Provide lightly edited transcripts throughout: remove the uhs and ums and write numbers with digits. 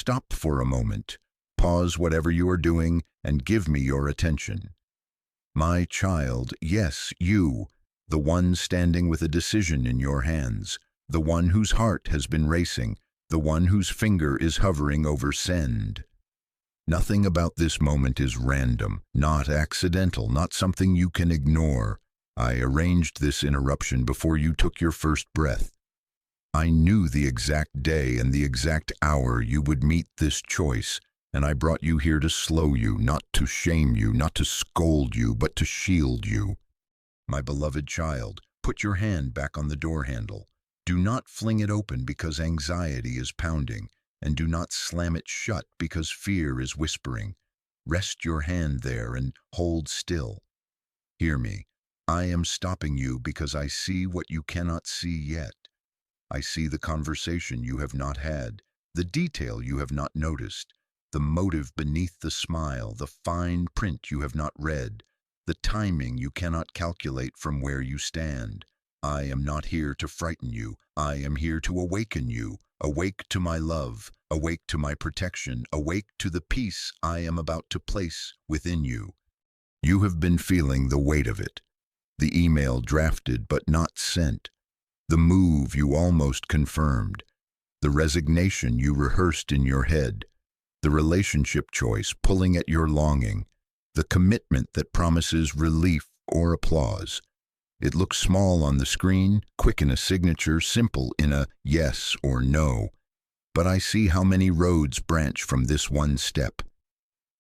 stop for a moment. Pause whatever you are doing and give me your attention. My child, yes, you, the one standing with a decision in your hands, the one whose heart has been racing, the one whose finger is hovering over send. Nothing about this moment is random, not accidental, not something you can ignore. I arranged this interruption before you took your first breath. I knew the exact day and the exact hour you would meet this choice, and I brought you here to slow you, not to shame you, not to scold you, but to shield you. My beloved child, put your hand back on the door handle. Do not fling it open because anxiety is pounding, and do not slam it shut because fear is whispering. Rest your hand there and hold still. Hear me. I am stopping you because I see what you cannot see yet. I see the conversation you have not had, the detail you have not noticed, the motive beneath the smile, the fine print you have not read, the timing you cannot calculate from where you stand. I am not here to frighten you. I am here to awaken you. Awake to my love, awake to my protection, awake to the peace I am about to place within you. You have been feeling the weight of it. The email drafted but not sent. The move you almost confirmed. The resignation you rehearsed in your head. The relationship choice pulling at your longing. The commitment that promises relief or applause. It looks small on the screen, quick in a signature, simple in a yes or no. But I see how many roads branch from this one step.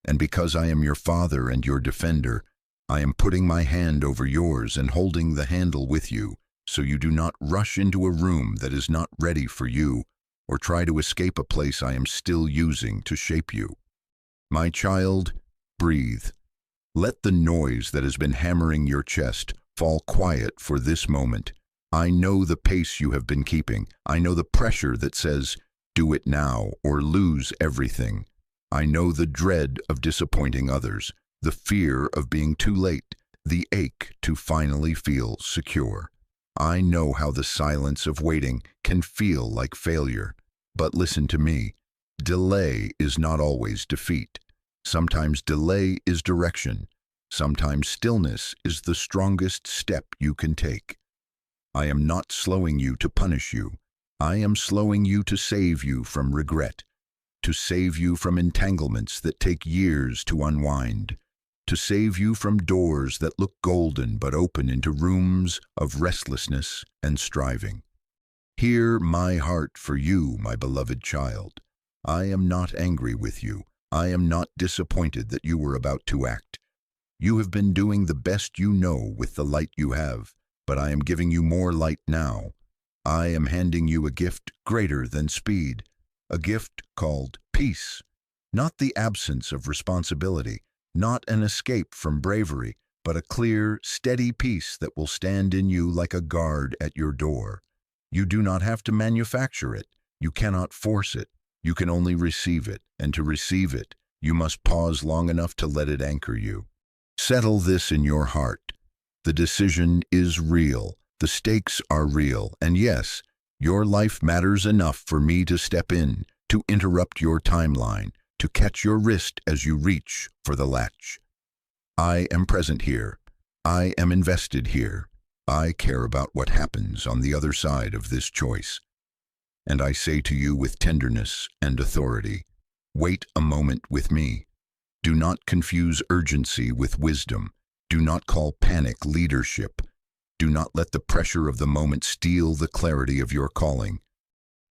And because I am your father and your defender, I am putting my hand over yours and holding the handle with you, so you do not rush into a room that is not ready for you, or try to escape a place I am still using to shape you. My child, breathe. Let the noise that has been hammering your chest fall quiet for this moment. I know the pace you have been keeping. I know the pressure that says, do it now or lose everything. I know the dread of disappointing others, the fear of being too late, the ache to finally feel secure. I know how the silence of waiting can feel like failure. But listen to me. Delay is not always defeat. Sometimes delay is direction. Sometimes stillness is the strongest step you can take. I am not slowing you to punish you. I am slowing you to save you from regret, to save you from entanglements that take years to unwind, to save you from doors that look golden but open into rooms of restlessness and striving. Hear my heart for you, my beloved child. I am not angry with you. I am not disappointed that you were about to act. You have been doing the best you know with the light you have, but I am giving you more light now. I am handing you a gift greater than speed, a gift called peace, not the absence of responsibility, not an escape from bravery, but a clear, steady peace that will stand in you like a guard at your door. You do not have to manufacture it. You cannot force it. You can only receive it, and to receive it, you must pause long enough to let it anchor you. Settle this in your heart. The decision is real. The stakes are real. And yes, your life matters enough for me to step in, to interrupt your timeline, to catch your wrist as you reach for the latch. I am present here. I am invested here. I care about what happens on the other side of this choice. And I say to you with tenderness and authority, wait a moment with me. Do not confuse urgency with wisdom. Do not call panic leadership. Do not let the pressure of the moment steal the clarity of your calling.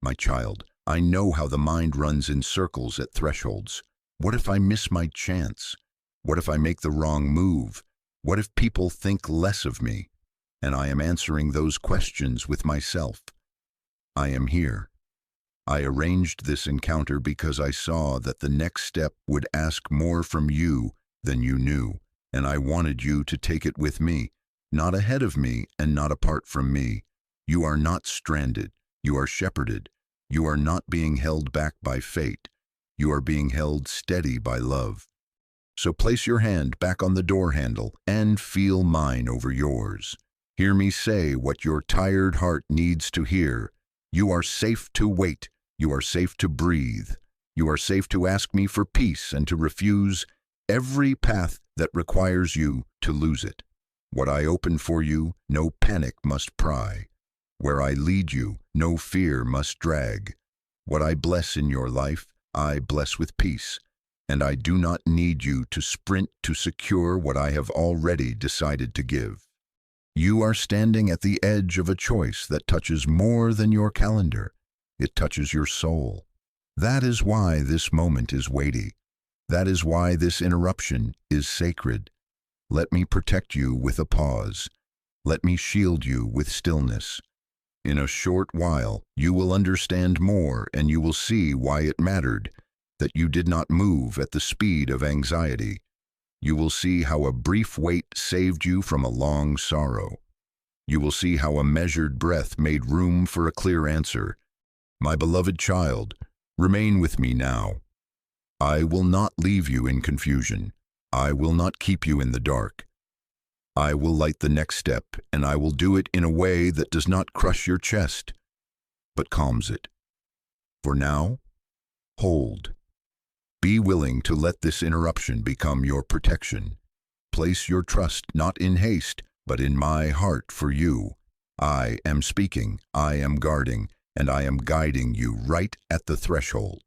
My child, I know how the mind runs in circles at thresholds. What if I miss my chance? What if I make the wrong move? What if people think less of me? And I am answering those questions with myself. I am here. I arranged this encounter because I saw that the next step would ask more from you than you knew, and I wanted you to take it with me, not ahead of me and not apart from me. You are not stranded. You are shepherded. You are not being held back by fate. You are being held steady by love. So place your hand back on the door handle and feel mine over yours. Hear me say what your tired heart needs to hear. You are safe to wait. You are safe to breathe. You are safe to ask me for peace and to refuse every path that requires you to lose it. What I open for you, no panic must pry. Where I lead you, no fear must drag. What I bless in your life, I bless with peace, and I do not need you to sprint to secure what I have already decided to give. You are standing at the edge of a choice that touches more than your calendar. It touches your soul. That is why this moment is weighty. That is why this interruption is sacred. Let me protect you with a pause. Let me shield you with stillness. In a short while, you will understand more, and you will see why it mattered that you did not move at the speed of anxiety. You will see how a brief wait saved you from a long sorrow. You will see how a measured breath made room for a clear answer. My beloved child, remain with me now. I will not leave you in confusion. I will not keep you in the dark. I will light the next step, and I will do it in a way that does not crush your chest, but calms it. For now, hold. Be willing to let this interruption become your protection. Place your trust not in haste, but in my heart for you. I am speaking, I am guarding, and I am guiding you right at the threshold.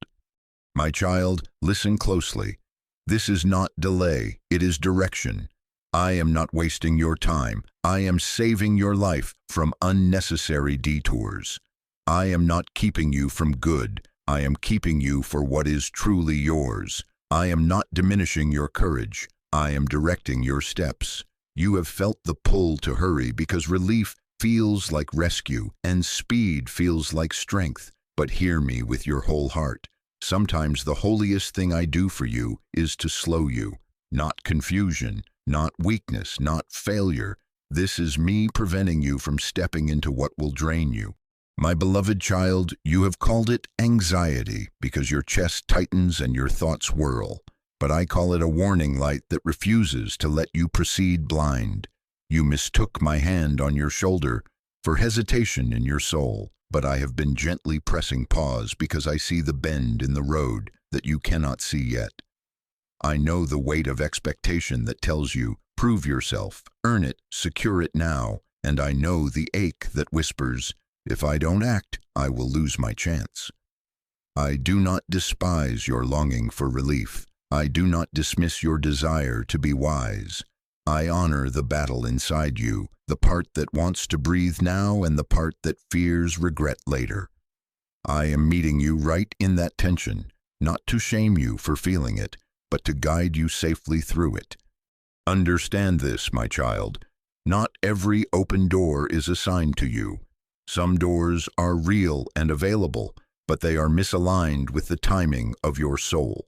My child, listen closely. This is not delay, it is direction. I am not wasting your time. I am saving your life from unnecessary detours. I am not keeping you from good. I am keeping you for what is truly yours. I am not diminishing your courage. I am directing your steps. You have felt the pull to hurry because relief feels like rescue and speed feels like strength. But hear me with your whole heart. Sometimes the holiest thing I do for you is to slow you. Not confusion, not weakness, not failure. This is me preventing you from stepping into what will drain you. My beloved child, you have called it anxiety because your chest tightens and your thoughts whirl. But I call it a warning light that refuses to let you proceed blind. You mistook my hand on your shoulder for hesitation in your soul, but I have been gently pressing pause because I see the bend in the road that you cannot see yet. I know the weight of expectation that tells you, prove yourself, earn it, secure it now, and I know the ache that whispers, if I don't act, I will lose my chance. I do not despise your longing for relief. I do not dismiss your desire to be wise. I honor the battle inside you, the part that wants to breathe now and the part that fears regret later. I am meeting you right in that tension, not to shame you for feeling it, but to guide you safely through it. Understand this, my child. Not every open door is assigned to you. Some doors are real and available, but they are misaligned with the timing of your soul.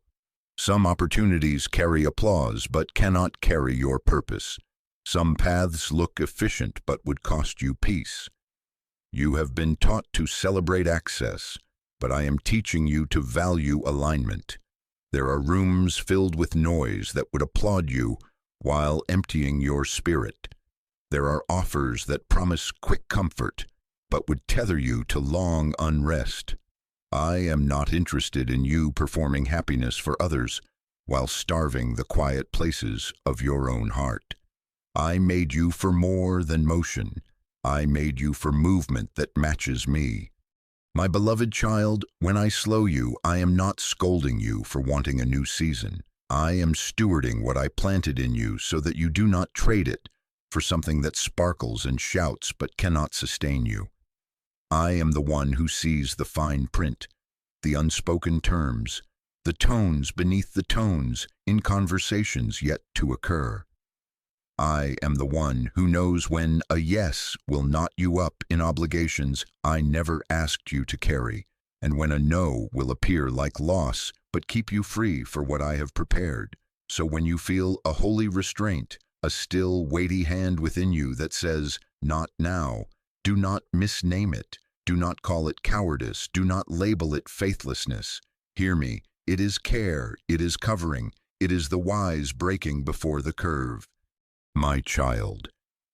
Some opportunities carry applause but cannot carry your purpose. Some paths look efficient but would cost you peace. You have been taught to celebrate access, but I am teaching you to value alignment. There are rooms filled with noise that would applaud you while emptying your spirit. There are offers that promise quick comfort, but would tether you to long unrest. I am not interested in you performing happiness for others while starving the quiet places of your own heart. I made you for more than motion. I made you for movement that matches me. My beloved child, when I slow you, I am not scolding you for wanting a new season. I am stewarding what I planted in you so that you do not trade it for something that sparkles and shouts but cannot sustain you. I am the one who sees the fine print, the unspoken terms, the tones beneath the tones in conversations yet to occur. I am the one who knows when a yes will knot you up in obligations I never asked you to carry, and when a no will appear like loss but keep you free for what I have prepared. So when you feel a holy restraint, a still, weighty hand within you that says, not now, do not misname it. Do not call it cowardice. Do not label it faithlessness. Hear me. It is care. It is covering. It is the wise breaking before the curve. My child,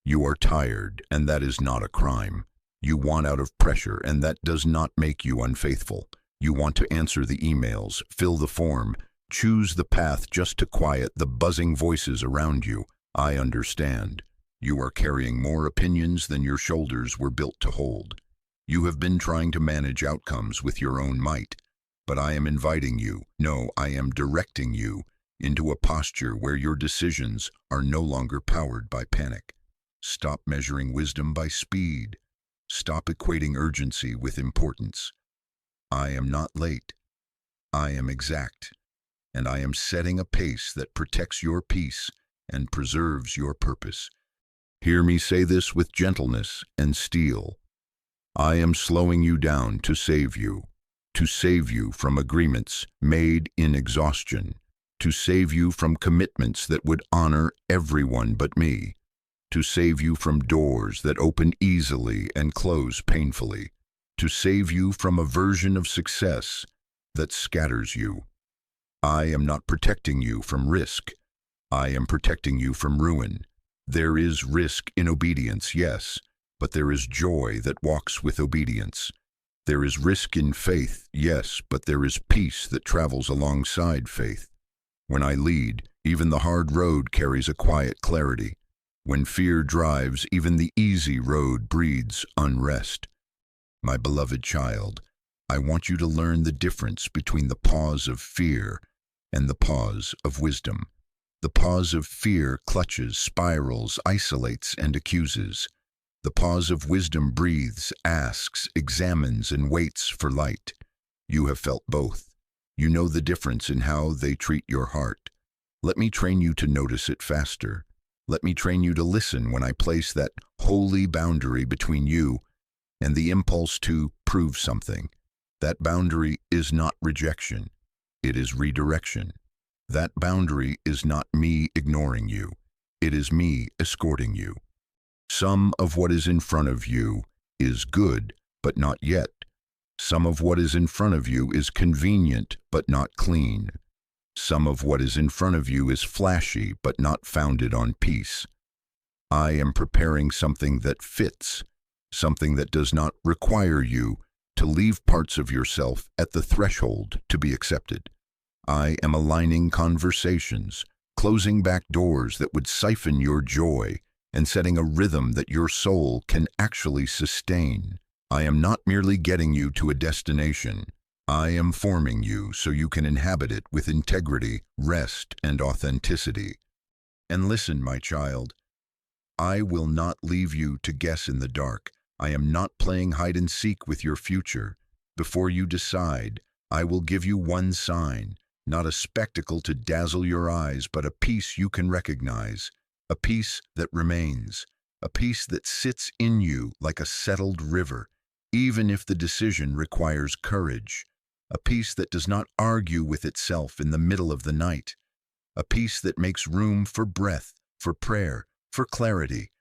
you are tired, and that is not a crime. You want out of pressure, and that does not make you unfaithful. You want to answer the emails, fill the form, choose the path just to quiet the buzzing voices around you. I understand. You are carrying more opinions than your shoulders were built to hold. You have been trying to manage outcomes with your own might, but I am inviting you, no, I am directing you into a posture where your decisions are no longer powered by panic. Stop measuring wisdom by speed. Stop equating urgency with importance. I am not late. I am exact, and I am setting a pace that protects your peace and preserves your purpose. Hear me say this with gentleness and steel. I am slowing you down to save you from agreements made in exhaustion, to save you from commitments that would honor everyone but me, to save you from doors that open easily and close painfully, to save you from a version of success that scatters you. I am not protecting you from risk. I am protecting you from ruin. There is risk in obedience, yes, but there is joy that walks with obedience. There is risk in faith, yes, but there is peace that travels alongside faith. When I lead, even the hard road carries a quiet clarity. When fear drives, even the easy road breeds unrest. My beloved child, I want you to learn the difference between the pause of fear and the pause of wisdom. The pause of fear clutches, spirals, isolates, and accuses. The pause of wisdom breathes, asks, examines, and waits for light. You have felt both. You know the difference in how they treat your heart. Let me train you to notice it faster. Let me train you to listen when I place that holy boundary between you and the impulse to prove something. That boundary is not rejection. It is redirection. That boundary is not me ignoring you. It is me escorting you. Some of what is in front of you is good, but not yet. Some of what is in front of you is convenient, but not clean. Some of what is in front of you is flashy, but not founded on peace. I am preparing something that fits, something that does not require you to leave parts of yourself at the threshold to be accepted. I am aligning conversations, closing back doors that would siphon your joy, and setting a rhythm that your soul can actually sustain. I am not merely getting you to a destination. I am forming you so you can inhabit it with integrity, rest, and authenticity. And listen, my child, I will not leave you to guess in the dark. I am not playing hide and seek with your future. Before you decide, I will give you one sign, not a spectacle to dazzle your eyes, but a peace you can recognize, a peace that remains, a peace that sits in you like a settled river, even if the decision requires courage, a peace that does not argue with itself in the middle of the night, a peace that makes room for breath, for prayer, for clarity.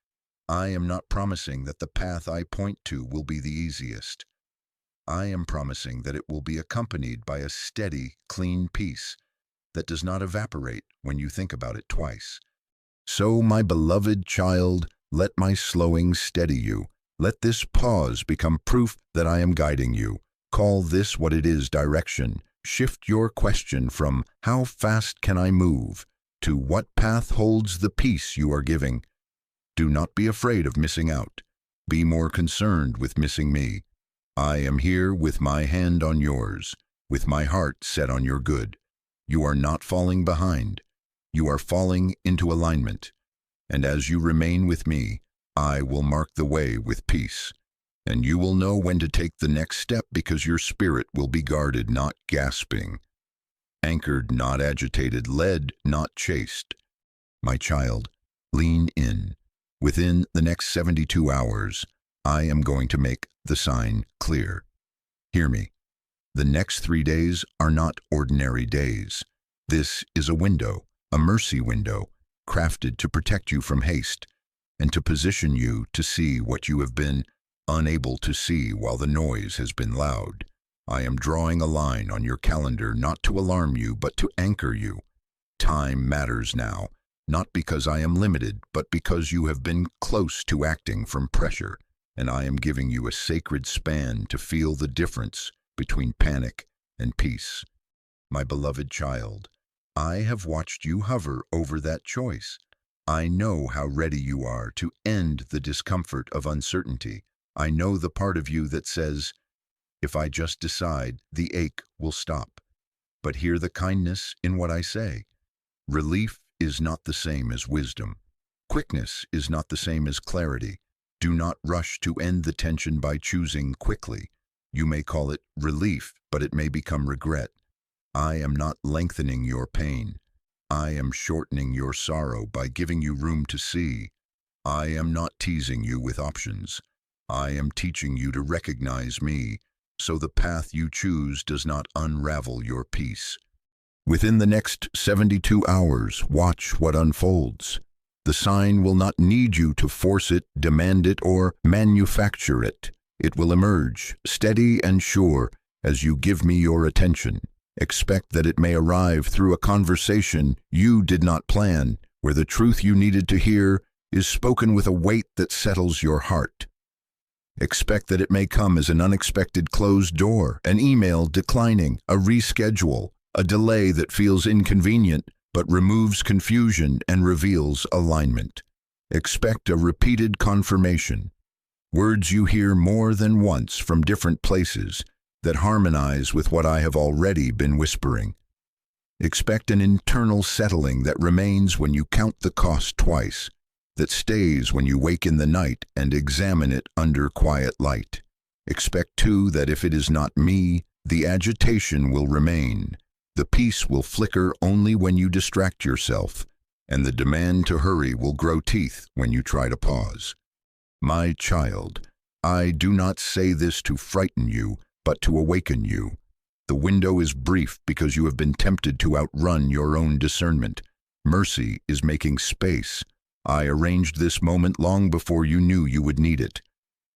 I am not promising that the path I point to will be the easiest. I am promising that it will be accompanied by a steady, clean peace that does not evaporate when you think about it twice. So, my beloved child, let my slowing steady you. Let this pause become proof that I am guiding you. Call this what it is, direction. Shift your question from how fast can I move to what path holds the peace you are giving. Do not be afraid of missing out. Be more concerned with missing me. I am here with my hand on yours, with my heart set on your good. You are not falling behind. You are falling into alignment. And as you remain with me, I will mark the way with peace. And you will know when to take the next step because your spirit will be guarded, not gasping. Anchored, not agitated, led, not chased. My child, lean in. Within the next 72 hours, I am going to make the sign clear. Hear me. The next 3 days are not ordinary days. This is a window, a mercy window, crafted to protect you from haste and to position you to see what you have been unable to see while the noise has been loud. I am drawing a line on your calendar not to alarm you, but to anchor you. Time matters now, not because I am limited, but because you have been close to acting from pressure, and I am giving you a sacred span to feel the difference between panic and peace. My beloved child, I have watched you hover over that choice. I know how ready you are to end the discomfort of uncertainty. I know the part of you that says, if I just decide, the ache will stop. But hear the kindness in what I say. Relief is not the same as wisdom. Quickness is not the same as clarity. Do not rush to end the tension by choosing quickly. You may call it relief, but it may become regret. I am not lengthening your pain. I am shortening your sorrow by giving you room to see. I am not teasing you with options. I am teaching you to recognize me, so the path you choose does not unravel your peace. Within the next 72 hours, watch what unfolds. The sign will not need you to force it, demand it, or manufacture it. It will emerge, steady and sure, as you give me your attention. Expect that it may arrive through a conversation you did not plan, where the truth you needed to hear is spoken with a weight that settles your heart. Expect that it may come as an unexpected closed door, an email declining, a reschedule, a delay that feels inconvenient but removes confusion and reveals alignment. Expect a repeated confirmation, words you hear more than once from different places that harmonize with what I have already been whispering. Expect an internal settling that remains when you count the cost twice, that stays when you wake in the night and examine it under quiet light. Expect, too, that if it is not me, the agitation will remain. The peace will flicker only when you distract yourself, and the demand to hurry will grow teeth when you try to pause. My child, I do not say this to frighten you, but to awaken you. The window is brief because you have been tempted to outrun your own discernment. Mercy is making space. I arranged this moment long before you knew you would need it.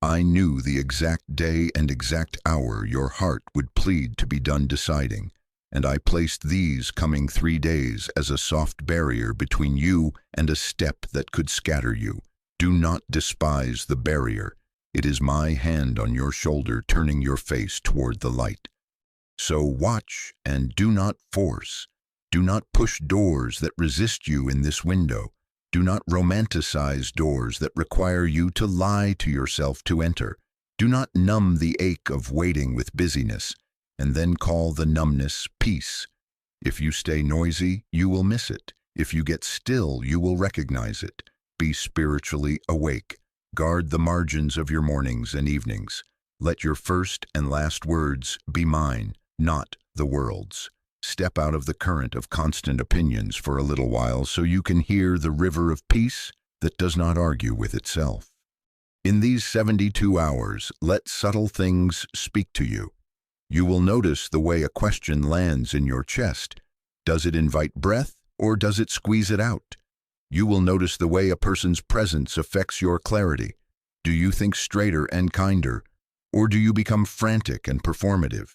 I knew the exact day and exact hour your heart would plead to be done deciding, and I placed these coming 3 days as a soft barrier between you and a step that could scatter you. Do not despise the barrier. It is my hand on your shoulder turning your face toward the light. So watch and do not force. Do not push doors that resist you in this window. Do not romanticize doors that require you to lie to yourself to enter. Do not numb the ache of waiting with busyness, and then call the numbness peace. If you stay noisy, you will miss it. If you get still, you will recognize it. Be spiritually awake. Guard the margins of your mornings and evenings. Let your first and last words be mine, not the world's. Step out of the current of constant opinions for a little while so you can hear the river of peace that does not argue with itself. In these 72 hours, let subtle things speak to you. You will notice the way a question lands in your chest. Does it invite breath or does it squeeze it out? You will notice the way a person's presence affects your clarity. Do you think straighter and kinder, or do you become frantic and performative?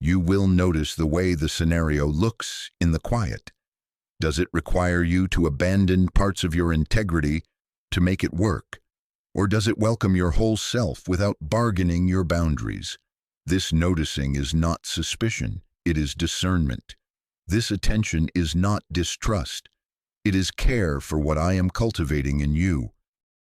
You will notice the way the scenario looks in the quiet. Does it require you to abandon parts of your integrity to make it work? Or does it welcome your whole self without bargaining your boundaries? This noticing is not suspicion, it is discernment. This attention is not distrust. It is care for what I am cultivating in you.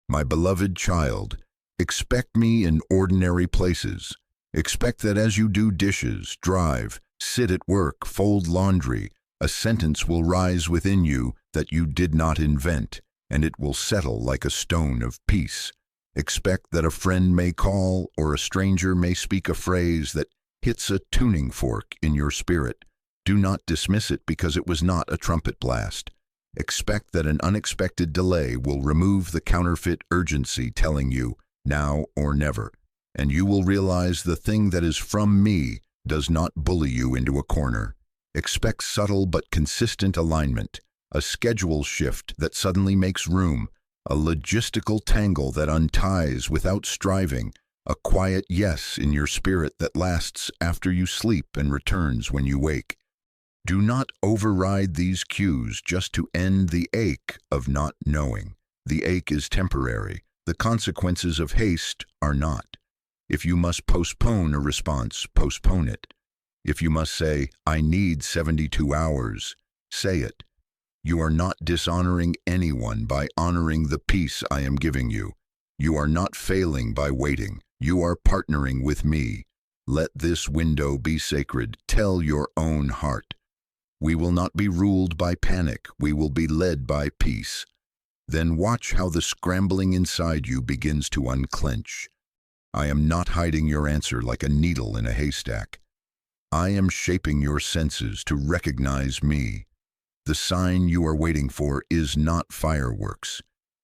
My beloved child, expect me in ordinary places. Expect that as you do dishes, drive, sit at work, fold laundry, a sentence will rise within you that you did not invent, and it will settle like a stone of peace. Expect that a friend may call or a stranger may speak a phrase that hits a tuning fork in your spirit. Do not dismiss it because it was not a trumpet blast. Expect that an unexpected delay will remove the counterfeit urgency telling you, now or never, and you will realize the thing that is from me does not bully you into a corner. Expect subtle but consistent alignment, a schedule shift that suddenly makes room, a logistical tangle that unties without striving, a quiet yes in your spirit that lasts after you sleep and returns when you wake. Do not override these cues just to end the ache of not knowing. The ache is temporary. The consequences of haste are not. If you must postpone a response, postpone it. If you must say, I need 72 hours, say it. You are not dishonoring anyone by honoring the peace I am giving you. You are not failing by waiting. You are partnering with me. Let this window be sacred. Tell your own heart. We will not be ruled by panic. We will be led by peace. Then watch how the scrambling inside you begins to unclench. I am not hiding your answer like a needle in a haystack. I am shaping your senses to recognize me. The sign you are waiting for is not fireworks.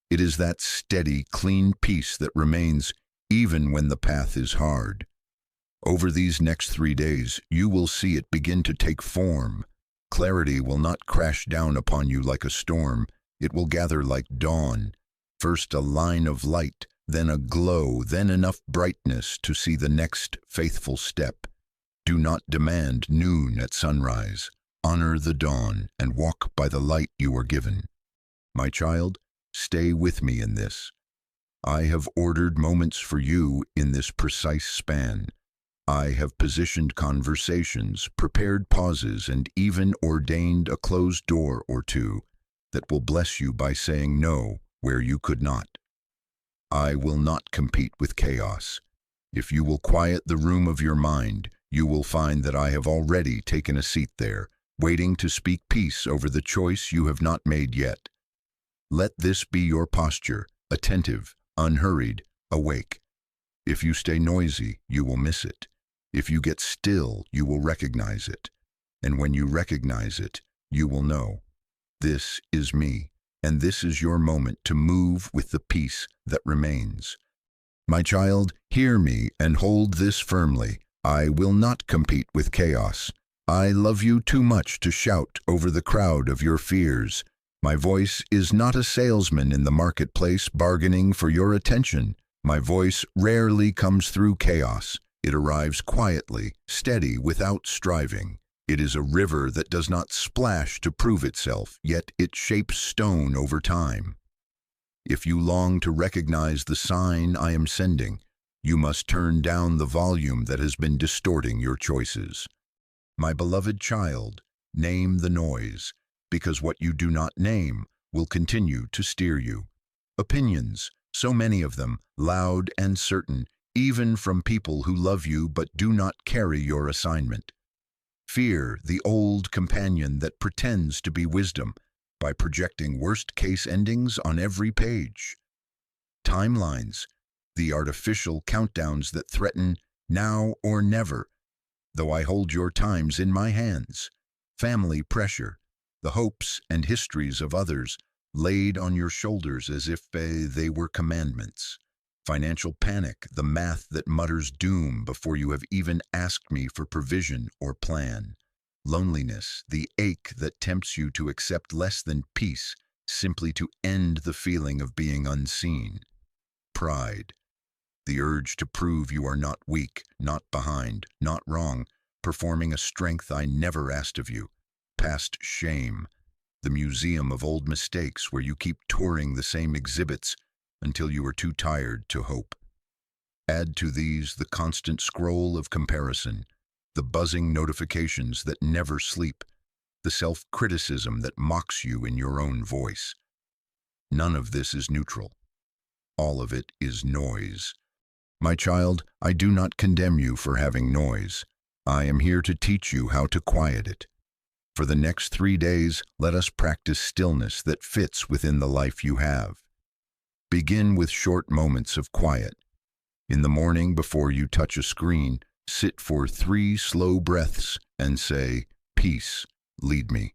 It is that steady, clean peace that remains even when the path is hard. Over these next 3 days, you will see it begin to take form. Clarity will not crash down upon you like a storm. It will gather like dawn. First a line of light, then a glow, then enough brightness to see the next faithful step. Do not demand noon at sunrise. Honor the dawn and walk by the light you are given. My child, stay with me in this. I have ordered moments for you in this precise span. I have positioned conversations, prepared pauses, and even ordained a closed door or two that will bless you by saying no where you could not. I will not compete with chaos. If you will quiet the room of your mind, you will find that I have already taken a seat there, waiting to speak peace over the choice you have not made yet. Let this be your posture, attentive, unhurried, awake. If you stay noisy, you will miss it. If you get still, you will recognize it. And when you recognize it, you will know. This is me, and this is your moment to move with the peace that remains. My child, hear me and hold this firmly. I will not compete with chaos. I love you too much to shout over the crowd of your fears. My voice is not a salesman in the marketplace bargaining for your attention. My voice rarely comes through chaos. It arrives quietly, steady, without striving. It is a river that does not splash to prove itself, yet it shapes stone over time. If you long to recognize the sign I am sending, you must turn down the volume that has been distorting your choices. My beloved child, name the noise, because what you do not name will continue to steer you. Opinions, so many of them, loud and certain, even from people who love you but do not carry your assignment. Fear, the old companion that pretends to be wisdom by projecting worst-case endings on every page. Timelines, the artificial countdowns that threaten now or never, though I hold your times in my hands. Family pressure, the hopes and histories of others laid on your shoulders as if they were commandments. Financial panic, the math that mutters doom before you have even asked me for provision or plan. Loneliness, the ache that tempts you to accept less than peace simply to end the feeling of being unseen. Pride, the urge to prove you are not weak, not behind, not wrong, performing a strength I never asked of you. Past shame, the museum of old mistakes where you keep touring the same exhibits until you are too tired to hope. Add to these the constant scroll of comparison, the buzzing notifications that never sleep, the self-criticism that mocks you in your own voice. None of this is neutral. All of it is noise. My child, I do not condemn you for having noise. I am here to teach you how to quiet it. For the next 3 days, let us practice stillness that fits within the life you have. Begin with short moments of quiet. In the morning, before you touch a screen, sit for 3 slow breaths and say, "Peace, lead me."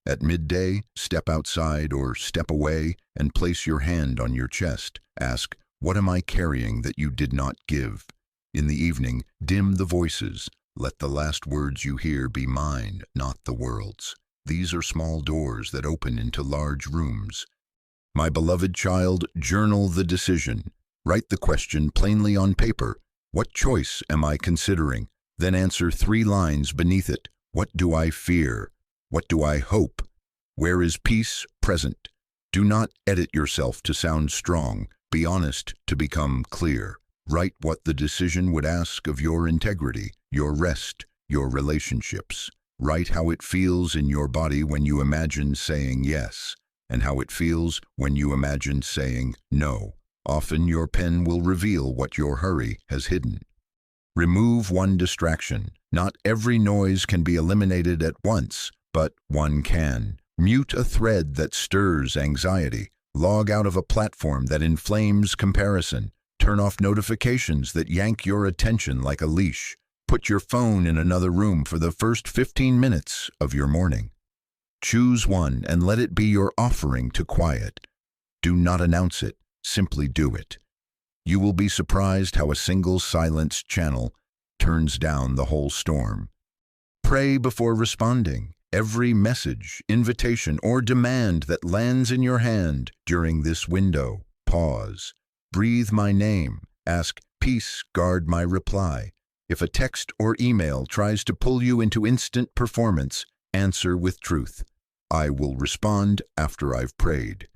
At midday, step outside or step away and place your hand on your chest. Ask, "What am I carrying that you did not give?" In the evening, dim the voices. Let the last words you hear be mine, not the world's. These are small doors that open into large rooms. My beloved child, journal the decision. Write the question plainly on paper. What choice am I considering? Then answer 3 lines beneath it. What do I fear? What do I hope? Where is peace present? Do not edit yourself to sound strong. Be honest to become clear. Write what the decision would ask of your integrity, your rest, your relationships. Write how it feels in your body when you imagine saying yes, and how it feels when you imagine saying no. Often your pen will reveal what your hurry has hidden. Remove one distraction. Not every noise can be eliminated at once, but one can. Mute a thread that stirs anxiety. Log out of a platform that inflames comparison. Turn off notifications that yank your attention like a leash. Put your phone in another room for the first 15 minutes of your morning. Choose one and let it be your offering to quiet. Do not announce it, simply do it. You will be surprised how a single silence channel turns down the whole storm. Pray before responding. Every message, invitation, or demand that lands in your hand during this window, pause. Breathe my name. Ask, peace, guard my reply. If a text or email tries to pull you into instant performance, answer with truth. I will respond after I've prayed.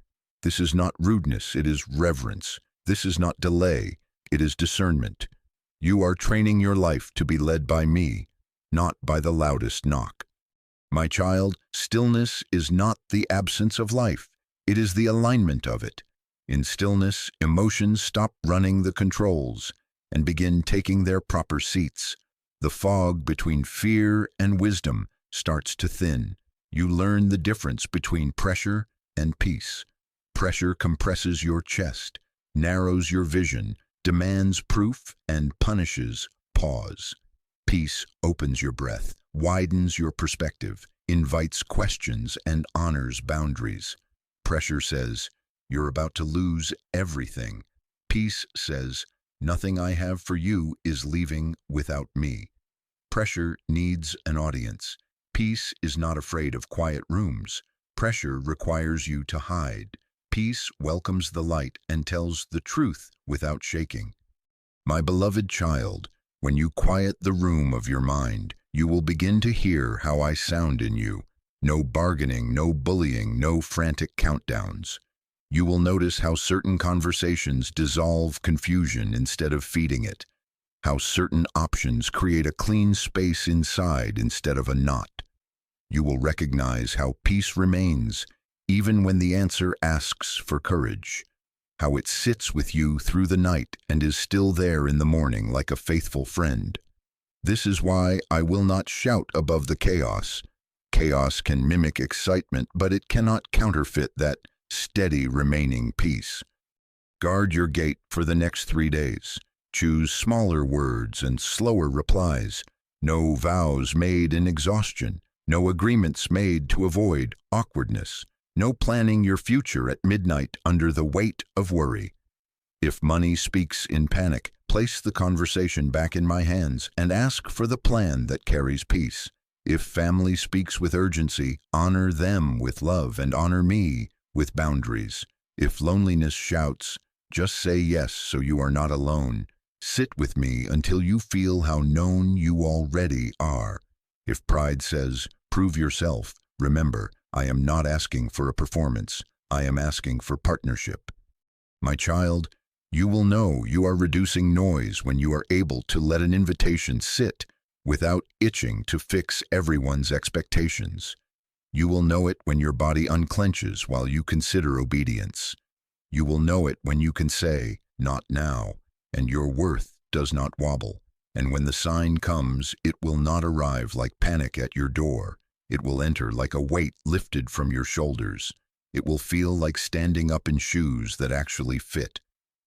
This is not rudeness, it is reverence. This is not delay, it is discernment. You are training your life to be led by me, not by the loudest knock. My child, stillness is not the absence of life, it is the alignment of it. In stillness, emotions stop running the controls and begin taking their proper seats. The fog between fear and wisdom starts to thin. You learn the difference between pressure and peace. Pressure compresses your chest, narrows your vision, demands proof, and punishes pause. Peace opens your breath, widens your perspective, invites questions, and honors boundaries. Pressure says, you're about to lose everything. Peace says, nothing I have for you is leaving without me. Pressure needs an audience. Peace is not afraid of quiet rooms. Pressure requires you to hide. Peace welcomes the light and tells the truth without shaking. My beloved child, when you quiet the room of your mind, you will begin to hear how I sound in you. No bargaining, no bullying, no frantic countdowns. You will notice how certain conversations dissolve confusion instead of feeding it, how certain options create a clean space inside instead of a knot. You will recognize how peace remains even when the answer asks for courage, how it sits with you through the night and is still there in the morning like a faithful friend. This is why I will not shout above the chaos. Chaos can mimic excitement, but it cannot counterfeit that steady remaining peace. Guard your gate for the next 3 days. Choose smaller words and slower replies. No vows made in exhaustion. No agreements made to avoid awkwardness. No planning your future at midnight under the weight of worry. If money speaks in panic, place the conversation back in my hands and ask for the plan that carries peace. If family speaks with urgency, honor them with love and honor me with boundaries. If loneliness shouts, just say yes so you are not alone. Sit with me until you feel how known you already are. If pride says, prove yourself, remember, I am not asking for a performance. I am asking for partnership. My child, you will know you are reducing noise when you are able to let an invitation sit without itching to fix everyone's expectations. You will know it when your body unclenches while you consider obedience. You will know it when you can say, not now, and your worth does not wobble. And when the sign comes, it will not arrive like panic at your door. It will enter like a weight lifted from your shoulders. It will feel like standing up in shoes that actually fit.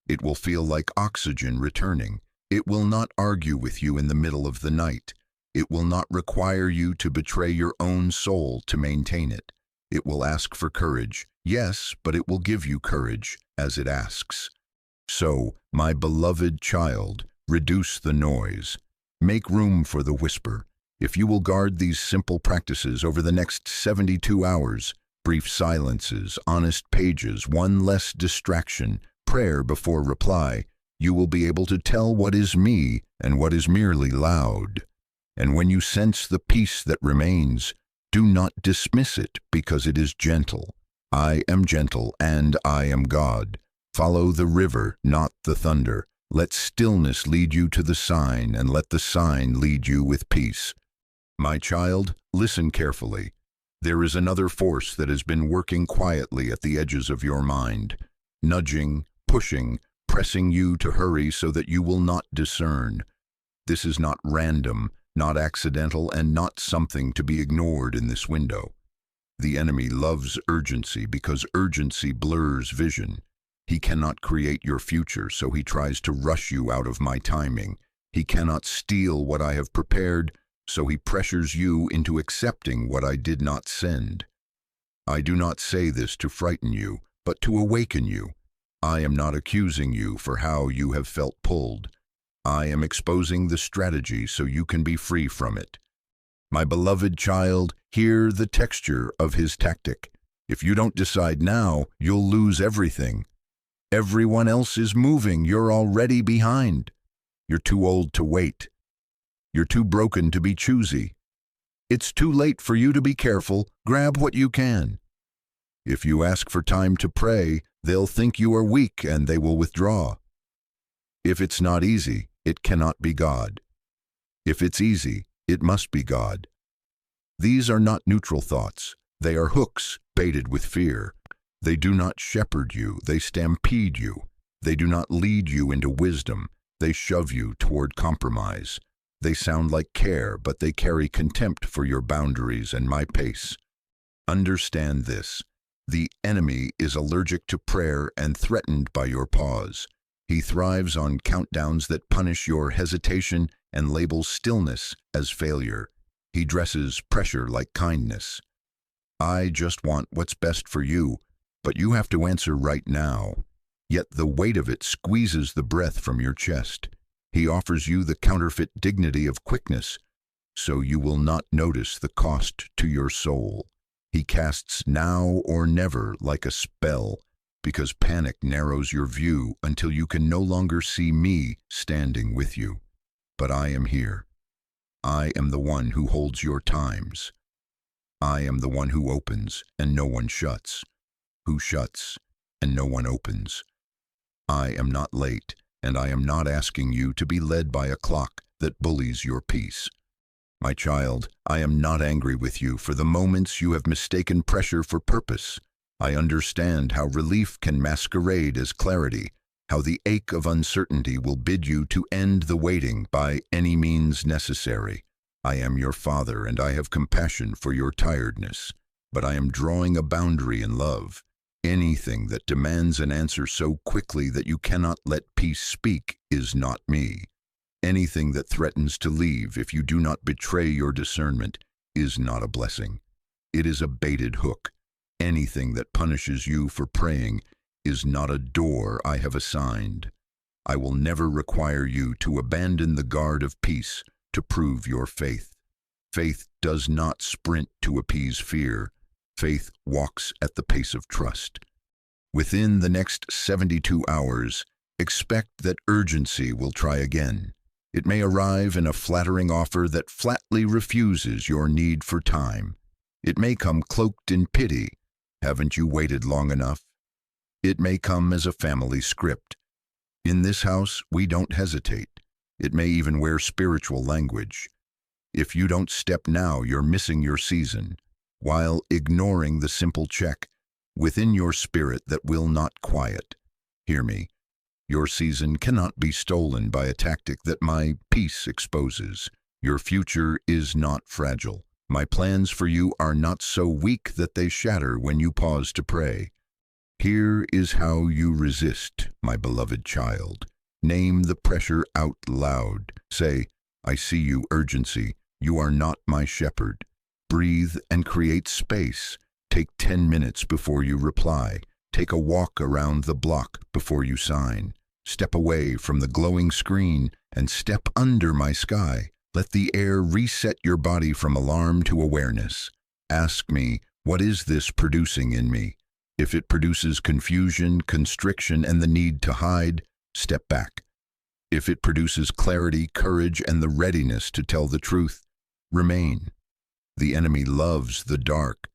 It will feel like oxygen returning. It will not argue with you in the middle of the night. It will not require you to betray your own soul to maintain it. It will ask for courage, yes, but it will give you courage as it asks. So, my beloved child, reduce the noise. Make room for the whisper. If you will guard these simple practices over the next 72 hours, brief silences, honest pages, one less distraction, prayer before reply, you will be able to tell what is me and what is merely loud. And when you sense the peace that remains, do not dismiss it because it is gentle. I am gentle and I am God. Follow the river, not the thunder. Let stillness lead you to the sign and let the sign lead you with peace. My child, listen carefully. There is another force that has been working quietly at the edges of your mind, nudging, pushing, pressing you to hurry so that you will not discern. This is not random, not accidental, and not something to be ignored in this window. The enemy loves urgency because urgency blurs vision. He cannot create your future, so he tries to rush you out of my timing. He cannot steal what I have prepared, so he pressures you into accepting what I did not send. I do not say this to frighten you, but to awaken you. I am not accusing you for how you have felt pulled. I am exposing the strategy so you can be free from it. My beloved child, hear the texture of his tactic. If you don't decide now, you'll lose everything. Everyone else is moving. You're already behind. You're too old to wait. You're too broken to be choosy. It's too late for you to be careful. Grab what you can. If you ask for time to pray, they'll think you are weak and they will withdraw. If it's not easy, it cannot be God. If it's easy, it must be God. These are not neutral thoughts. They are hooks baited with fear. They do not shepherd you. They stampede you. They do not lead you into wisdom. They shove you toward compromise. They sound like care, but they carry contempt for your boundaries and my pace. Understand this. The enemy is allergic to prayer and threatened by your pause. He thrives on countdowns that punish your hesitation and labels stillness as failure. He dresses pressure like kindness. I just want what's best for you, but you have to answer right now. Yet the weight of it squeezes the breath from your chest. He offers you the counterfeit dignity of quickness, so you will not notice the cost to your soul. He casts now or never like a spell, because panic narrows your view until you can no longer see me standing with you. But I am here. I am the one who holds your times. I am the one who opens and no one shuts, who shuts and no one opens. I am not late, and I am not asking you to be led by a clock that bullies your peace. My child, I am not angry with you for the moments you have mistaken pressure for purpose. I understand how relief can masquerade as clarity, how the ache of uncertainty will bid you to end the waiting by any means necessary. I am your father, and I have compassion for your tiredness, but I am drawing a boundary in love. Anything that demands an answer so quickly that you cannot let peace speak is not me. Anything that threatens to leave if you do not betray your discernment is not a blessing. It is a baited hook. Anything that punishes you for praying is not a door I have assigned. I will never require you to abandon the guard of peace to prove your faith. Faith does not sprint to appease fear. Faith walks at the pace of trust. Within the next 72 hours, expect that urgency will try again. It may arrive in a flattering offer that flatly refuses your need for time. It may come cloaked in pity. Haven't you waited long enough? It may come as a family script. In this house, we don't hesitate. It may even wear spiritual language. If you don't step now, you're missing your season, while ignoring the simple check within your spirit that will not quiet. Hear me. Your season cannot be stolen by a tactic that my peace exposes. Your future is not fragile. My plans for you are not so weak that they shatter when you pause to pray. Here is how you resist, my beloved child. Name the pressure out loud. Say, I see you, urgency. You are not my shepherd. Breathe and create space. Take 10 minutes before you reply. Take a walk around the block before you sign. Step away from the glowing screen and step under my sky. Let the air reset your body from alarm to awareness. Ask me, what is this producing in me? If it produces confusion, constriction, and the need to hide, step back. If it produces clarity, courage, and the readiness to tell the truth, remain. The enemy loves the dark.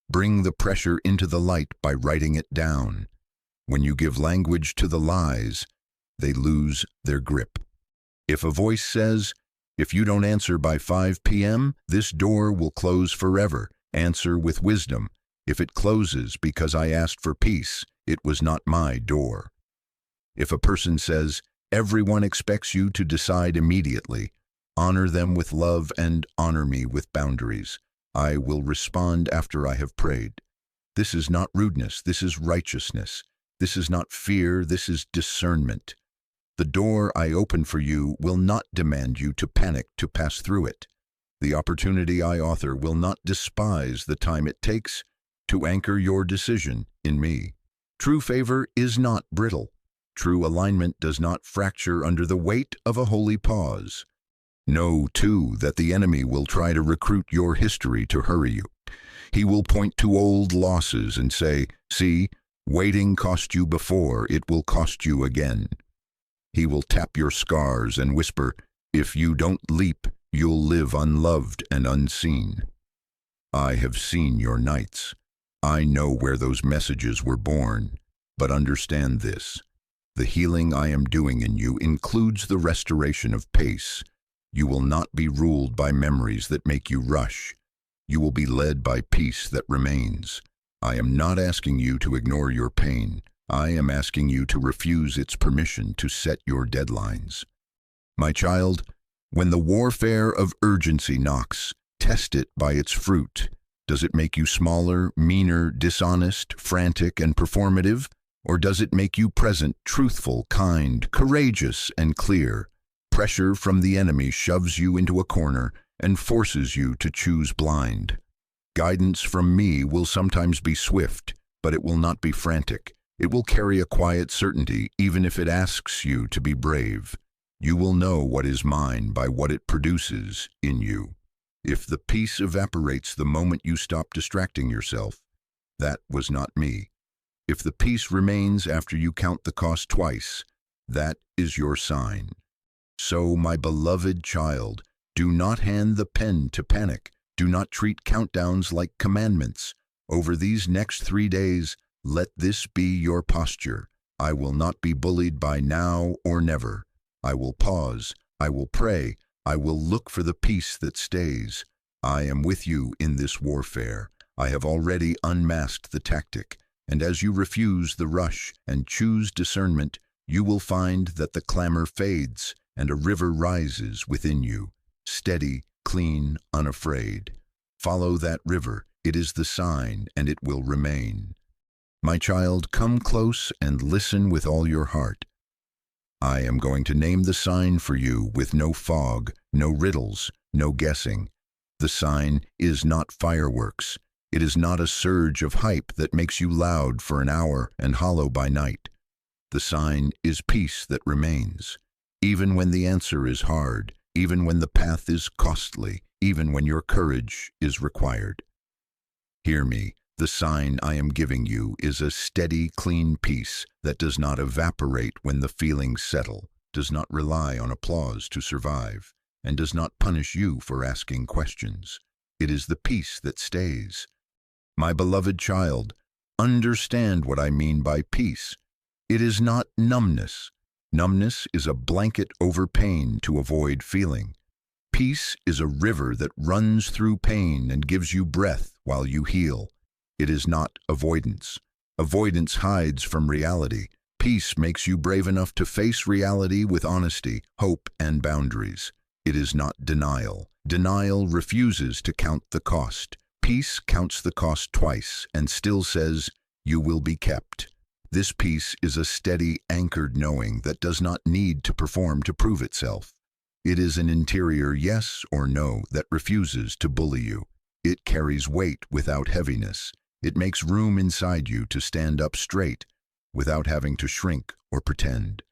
Bring the pressure into the light by writing it down. When you give language to the lies, they lose their grip. If a voice says, If you don't answer by 5 p.m., this door will close forever. Answer with wisdom. If it closes because I asked for peace, it was not my door. If a person says, everyone expects you to decide immediately, honor them with love and honor me with boundaries. I will respond after I have prayed. This is not rudeness, this is righteousness. This is not fear, this is discernment. The door I open for you will not demand you to panic to pass through it. The opportunity I author will not despise the time it takes to anchor your decision in me. True favor is not brittle. True alignment does not fracture under the weight of a holy pause. Know, too, that the enemy will try to recruit your history to hurry you. He will point to old losses and say, see, waiting cost you before, it will cost you again. He will tap your scars and whisper, if you don't leap, you'll live unloved and unseen. I have seen your nights. I know where those messages were born. But understand this. The healing I am doing in you includes the restoration of pace. You will not be ruled by memories that make you rush. You will be led by peace that remains. I am not asking you to ignore your pain. I am asking you to refuse its permission to set your deadlines. My child, when the warfare of urgency knocks, test it by its fruit. Does it make you smaller, meaner, dishonest, frantic, and performative? Or does it make you present, truthful, kind, courageous, and clear? Pressure from the enemy shoves you into a corner and forces you to choose blind. Guidance from me will sometimes be swift, but it will not be frantic. It will carry a quiet certainty, even if it asks you to be brave. You will know what is mine by what it produces in you. If the peace evaporates the moment you stop distracting yourself, that was not me. If the peace remains after you count the cost twice, that is your sign. So, my beloved child, do not hand the pen to panic. Do not treat countdowns like commandments. Over these next 3 days, let this be your posture. I will not be bullied by now or never. I will pause. I will pray. I will look for the peace that stays. I am with you in this warfare. I have already unmasked the tactic. And as you refuse the rush and choose discernment, you will find that the clamor fades and a river rises within you, steady, clean, unafraid. Follow that river. It is the sign, and it will remain. My child, come close and listen with all your heart. I am going to name the sign for you with no fog, no riddles, no guessing. The sign is not fireworks. It is not a surge of hype that makes you loud for an hour and hollow by night. The sign is peace that remains. Even when the answer is hard, even when the path is costly, even when your courage is required. Hear me, the sign I am giving you is a steady, clean peace that does not evaporate when the feelings settle, does not rely on applause to survive, and does not punish you for asking questions. It is the peace that stays. My beloved child, understand what I mean by peace. It is not numbness. Numbness is a blanket over pain to avoid feeling. Peace is a river that runs through pain and gives you breath while you heal. It is not avoidance. Avoidance hides from reality. Peace makes you brave enough to face reality with honesty, hope, and boundaries. It is not denial. Denial refuses to count the cost. Peace counts the cost twice and still says, you will be kept. This peace is a steady, anchored knowing that does not need to perform to prove itself. It is an interior yes or no that refuses to bully you. It carries weight without heaviness. It makes room inside you to stand up straight without having to shrink or pretend.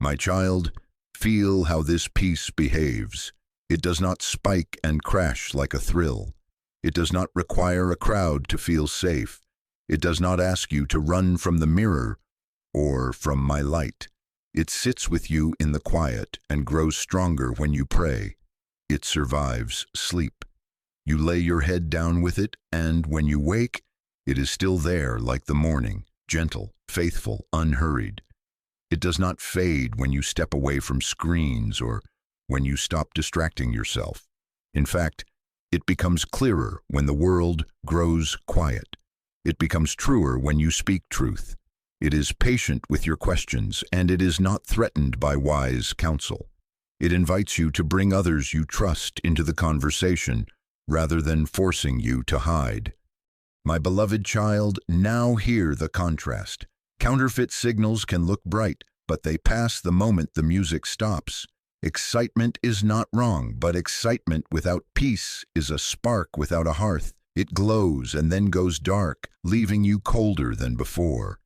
My child, feel how this peace behaves. It does not spike and crash like a thrill. It does not require a crowd to feel safe. It does not ask you to run from the mirror or from my light. It sits with you in the quiet and grows stronger when you pray. It survives sleep. You lay your head down with it, and when you wake, it is still there like the morning, gentle, faithful, unhurried. It does not fade when you step away from screens or when you stop distracting yourself. In fact, it becomes clearer when the world grows quiet. It becomes truer when you speak truth. It is patient with your questions, and it is not threatened by wise counsel. It invites you to bring others you trust into the conversation, rather than forcing you to hide. My beloved child, now hear the contrast. Counterfeit signals can look bright, but they pass the moment the music stops. Excitement is not wrong, but excitement without peace is a spark without a hearth. It glows and then goes dark, leaving you colder than before.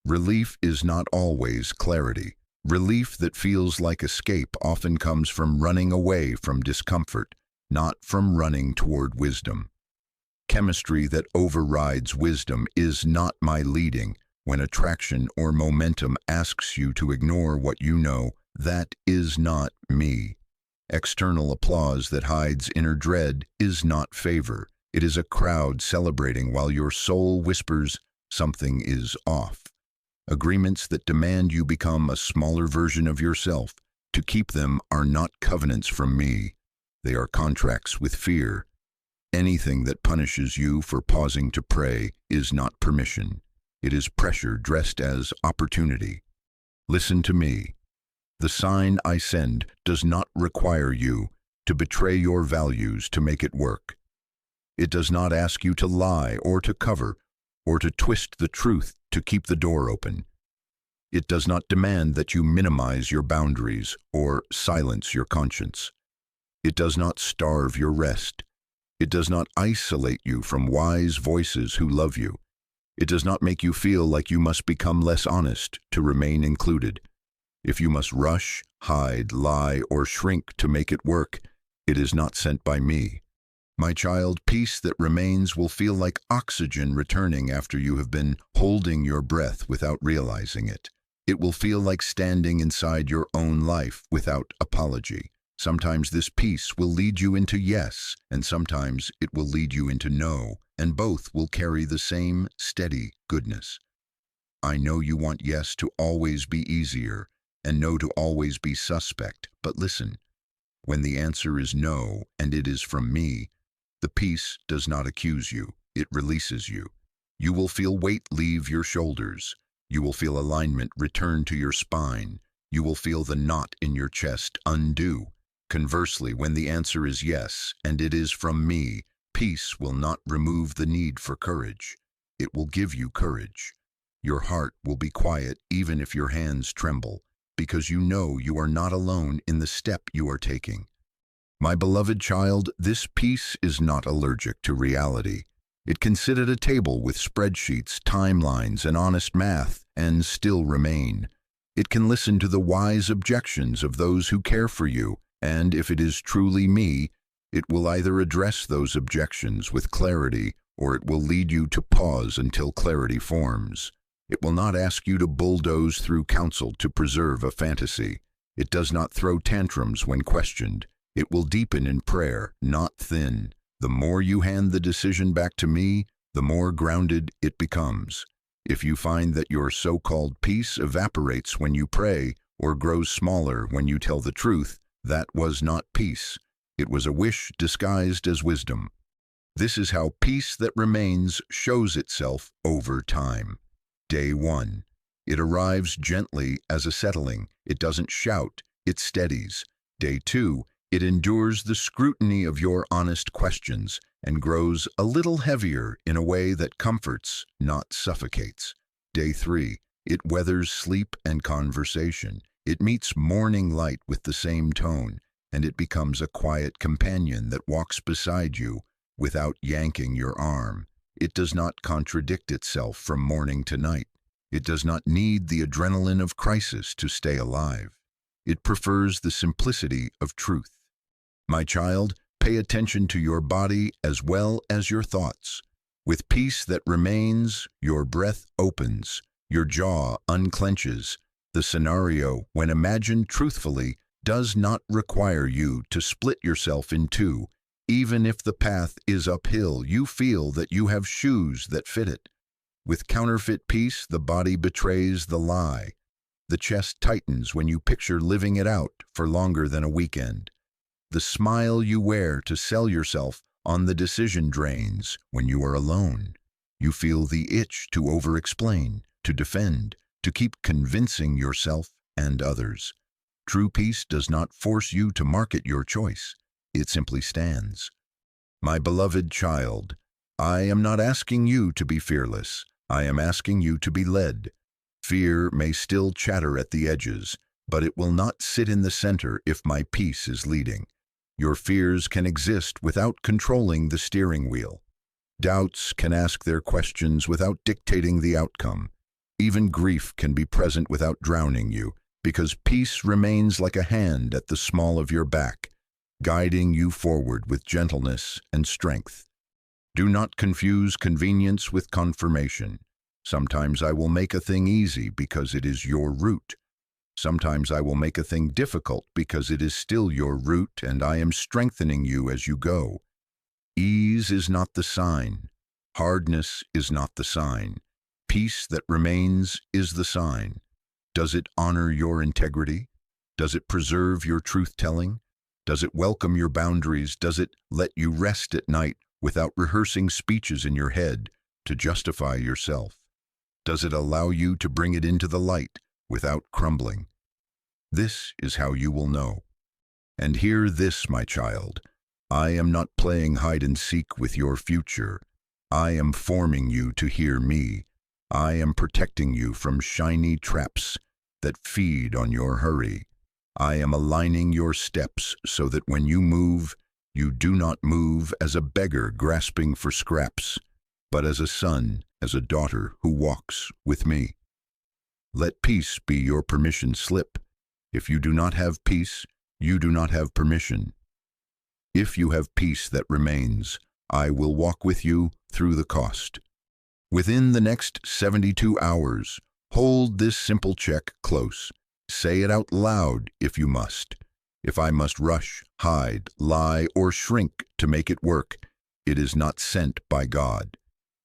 Relief is not always clarity. Relief that feels like escape often comes from running away from discomfort, not from running toward wisdom. Chemistry that overrides wisdom is not my leading. When attraction or momentum asks you to ignore what you know, that is not me. External applause that hides inner dread is not favor. It is a crowd celebrating while your soul whispers something is off. Agreements that demand you become a smaller version of yourself. To keep them are not covenants from me. They are contracts with fear. Anything that punishes you for pausing to pray is not permission. It is pressure dressed as opportunity. Listen to me. The sign I send does not require you to betray your values to make it work. It does not ask you to lie or to cover or to twist the truth to keep the door open. It does not demand that you minimize your boundaries or silence your conscience. It does not starve your rest. It does not isolate you from wise voices who love you. It does not make you feel like you must become less honest to remain included. If you must rush, hide, lie, or shrink to make it work, it is not sent by me. My child, peace that remains will feel like oxygen returning after you have been holding your breath without realizing it. It will feel like standing inside your own life without apology. Sometimes this peace will lead you into yes, and sometimes it will lead you into no, and both will carry the same steady goodness. I know you want yes to always be easier, and no to always be suspect, but listen. When the answer is no, and it is from me, the peace does not accuse you, it releases you. You will feel weight leave your shoulders. You will feel alignment return to your spine. You will feel the knot in your chest undo. Conversely, when the answer is yes, and it is from me, peace will not remove the need for courage. It will give you courage. Your heart will be quiet even if your hands tremble, because you know you are not alone in the step you are taking. My beloved child, this peace is not allergic to reality. It can sit at a table with spreadsheets, timelines, and honest math, and still remain. It can listen to the wise objections of those who care for you, and if it is truly me, it will either address those objections with clarity or it will lead you to pause until clarity forms. It will not ask you to bulldoze through counsel to preserve a fantasy. It does not throw tantrums when questioned. It will deepen in prayer, not thin. The more you hand the decision back to me, the more grounded it becomes. If you find that your so-called peace evaporates when you pray or grows smaller when you tell the truth, that was not peace. It was a wish disguised as wisdom. This is how peace that remains shows itself over time. Day 1. It arrives gently as a settling. It doesn't shout, it steadies. Day 2. It endures the scrutiny of your honest questions and grows a little heavier in a way that comforts, not suffocates. Day 3. It weathers sleep and conversation. It meets morning light with the same tone, and it becomes a quiet companion that walks beside you without yanking your arm. It does not contradict itself from morning to night. It does not need the adrenaline of crisis to stay alive. It prefers the simplicity of truth. My child, pay attention to your body as well as your thoughts. With peace that remains, your breath opens, your jaw unclenches. The scenario, when imagined truthfully, does not require you to split yourself in two. Even if the path is uphill, you feel that you have shoes that fit it. With counterfeit peace, the body betrays the lie. The chest tightens when you picture living it out for longer than a weekend. the smile you wear to sell yourself on the decision drains when you are alone. You feel the itch to over-explain, to defend, to keep convincing yourself and others. True peace does not force you to market your choice. It simply stands. My beloved child, I am not asking you to be fearless. I am asking you to be led. Fear may still chatter at the edges, but it will not sit in the center if my peace is leading. Your fears can exist without controlling the steering wheel. Doubts can ask their questions without dictating the outcome. Even grief can be present without drowning you, because peace remains like a hand at the small of your back, guiding you forward with gentleness and strength. Do not confuse convenience with confirmation. Sometimes I will make a thing easy because it is your route. Sometimes I will make a thing difficult because it is still your route and I am strengthening you as you go. Ease is not the sign. Hardness is not the sign. Peace that remains is the sign. Does it honor your integrity? Does it preserve your truth-telling? Does it welcome your boundaries? Does it let you rest at night without rehearsing speeches in your head to justify yourself? Does it allow you to bring it into the light without crumbling? This is how you will know. And hear this, my child. I am not playing hide-and-seek with your future. I am forming you to hear me. I am protecting you from shiny traps that feed on your hurry. I am aligning your steps so that when you move, you do not move as a beggar grasping for scraps, but as a son, as a daughter who walks with me. Let peace be your permission slip. If you do not have peace, you do not have permission. If you have peace that remains, I will walk with you through the cost. Within the next 72 hours, hold this simple check close. Say it out loud if you must. If I must rush, hide, lie, or shrink to make it work, it is not sent by God.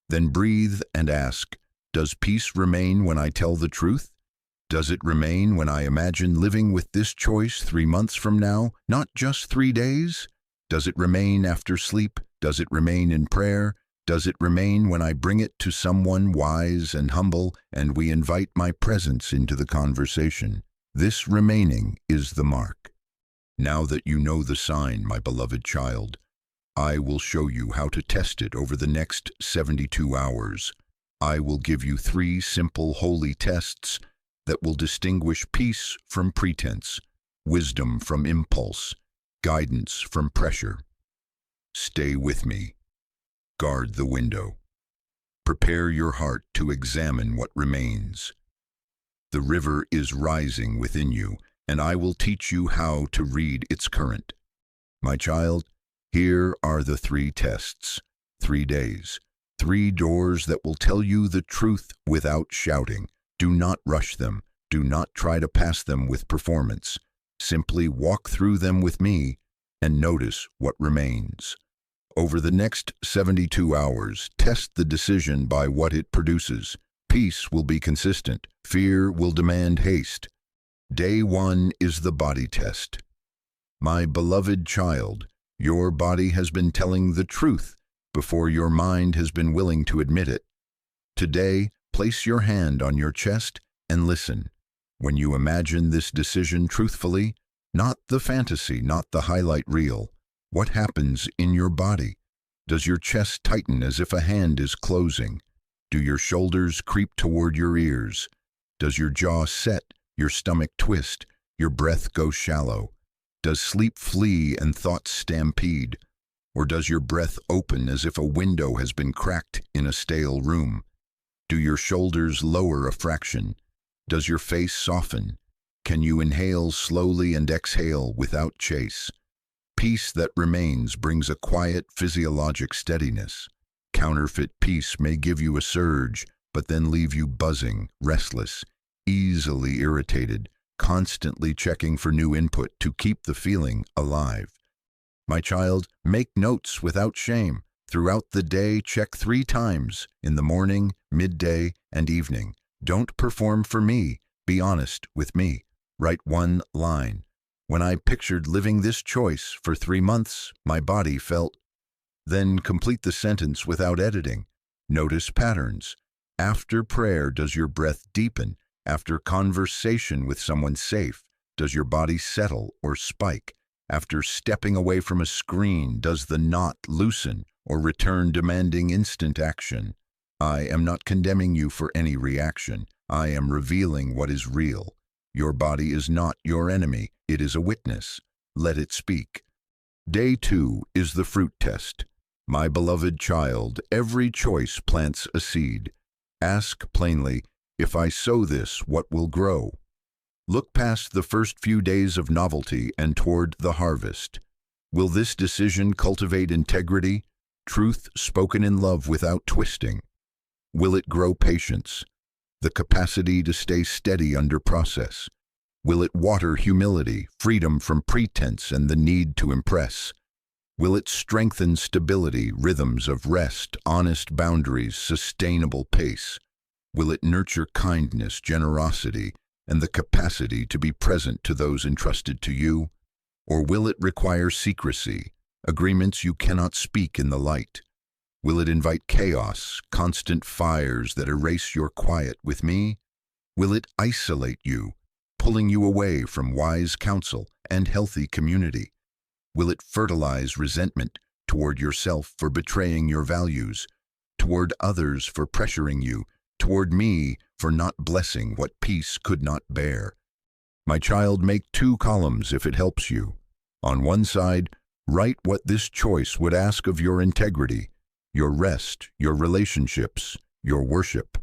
Then breathe and ask, does peace remain when I tell the truth? Does it remain when I imagine living with this choice 3 months from now, not just 3 days? Does it remain after sleep? Does it remain in prayer? Does it remain when I bring it to someone wise and humble and we invite my presence into the conversation? This remaining is the mark. Now that you know the sign, my beloved child, I will show you how to test it over the next 72 hours. I will give you 3 simple holy tests that will distinguish peace from pretense, wisdom from impulse, guidance from pressure. Stay with me. Guard the window. Prepare your heart to examine what remains. The river is rising within you, and I will teach you how to read its current. My child, here are the 3 tests, 3 days, 3 doors that will tell you the truth without shouting. Do not rush them. Do not try to pass them with performance. Simply walk through them with me and notice what remains. Over the next 72 hours, test the decision by what it produces. Peace will be consistent. Fear will demand haste. Day 1 is the body test. My beloved child, your body has been telling the truth before your mind has been willing to admit it. Today, place your hand on your chest and listen. When you imagine this decision truthfully, not the fantasy, not the highlight reel, what happens in your body? Does your chest tighten as if a hand is closing? Do your shoulders creep toward your ears? Does your jaw set, your stomach twist, your breath go shallow? Does sleep flee and thoughts stampede? Or does your breath open as if a window has been cracked in a stale room? Do your shoulders lower a fraction? Does your face soften? Can you inhale slowly and exhale without chase? Peace that remains brings a quiet physiologic steadiness. Counterfeit peace may give you a surge, but then leave you buzzing, restless, easily irritated, constantly checking for new input to keep the feeling alive. My child, make notes without shame. Throughout the day, check 3 times, in the morning, midday, and evening. Don't perform for me. Be honest with me. Write 1 line. When I pictured living this choice for 3 months, my body felt. Then complete the sentence without editing. Notice patterns. After prayer, does your breath deepen? After conversation with someone safe, does your body settle or spike? After stepping away from a screen, does the knot loosen or return demanding instant action? I am not condemning you for any reaction. I am revealing what is real. Your body is not your enemy. It is a witness. Let it speak. Day 2 is the fruit test. My beloved child, every choice plants a seed. Ask plainly, if I sow this, what will grow? Look past the first few days of novelty and toward the harvest. Will this decision cultivate integrity, truth spoken in love without twisting? Will it grow patience, the capacity to stay steady under process? Will it water humility, freedom from pretense and the need to impress? Will it strengthen stability, rhythms of rest, honest boundaries, sustainable pace? Will it nurture kindness, generosity, and the capacity to be present to those entrusted to you? Or will it require secrecy, agreements you cannot speak in the light? Will it invite chaos, constant fires that erase your quiet with me? Will it isolate you, pulling you away from wise counsel and healthy community? Will it fertilize resentment toward yourself for betraying your values, toward others for pressuring you, toward me for not blessing what peace could not bear? My child, make 2 columns if it helps you. On one side, write what this choice would ask of your integrity, your rest, your relationships, your worship.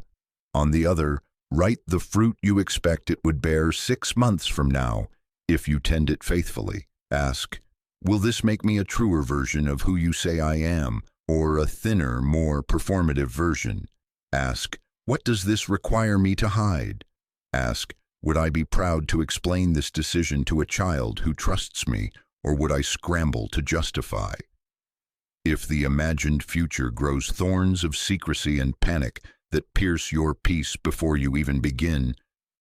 On the other, write the fruit you expect it would bear 6 months from now if you tend it faithfully. Ask, will this make me a truer version of who you say I am, or a thinner, more performative version? Ask, what does this require me to hide? Ask, would I be proud to explain this decision to a child who trusts me, or would I scramble to justify? If the imagined future grows thorns of secrecy and panic that pierce your peace before you even begin,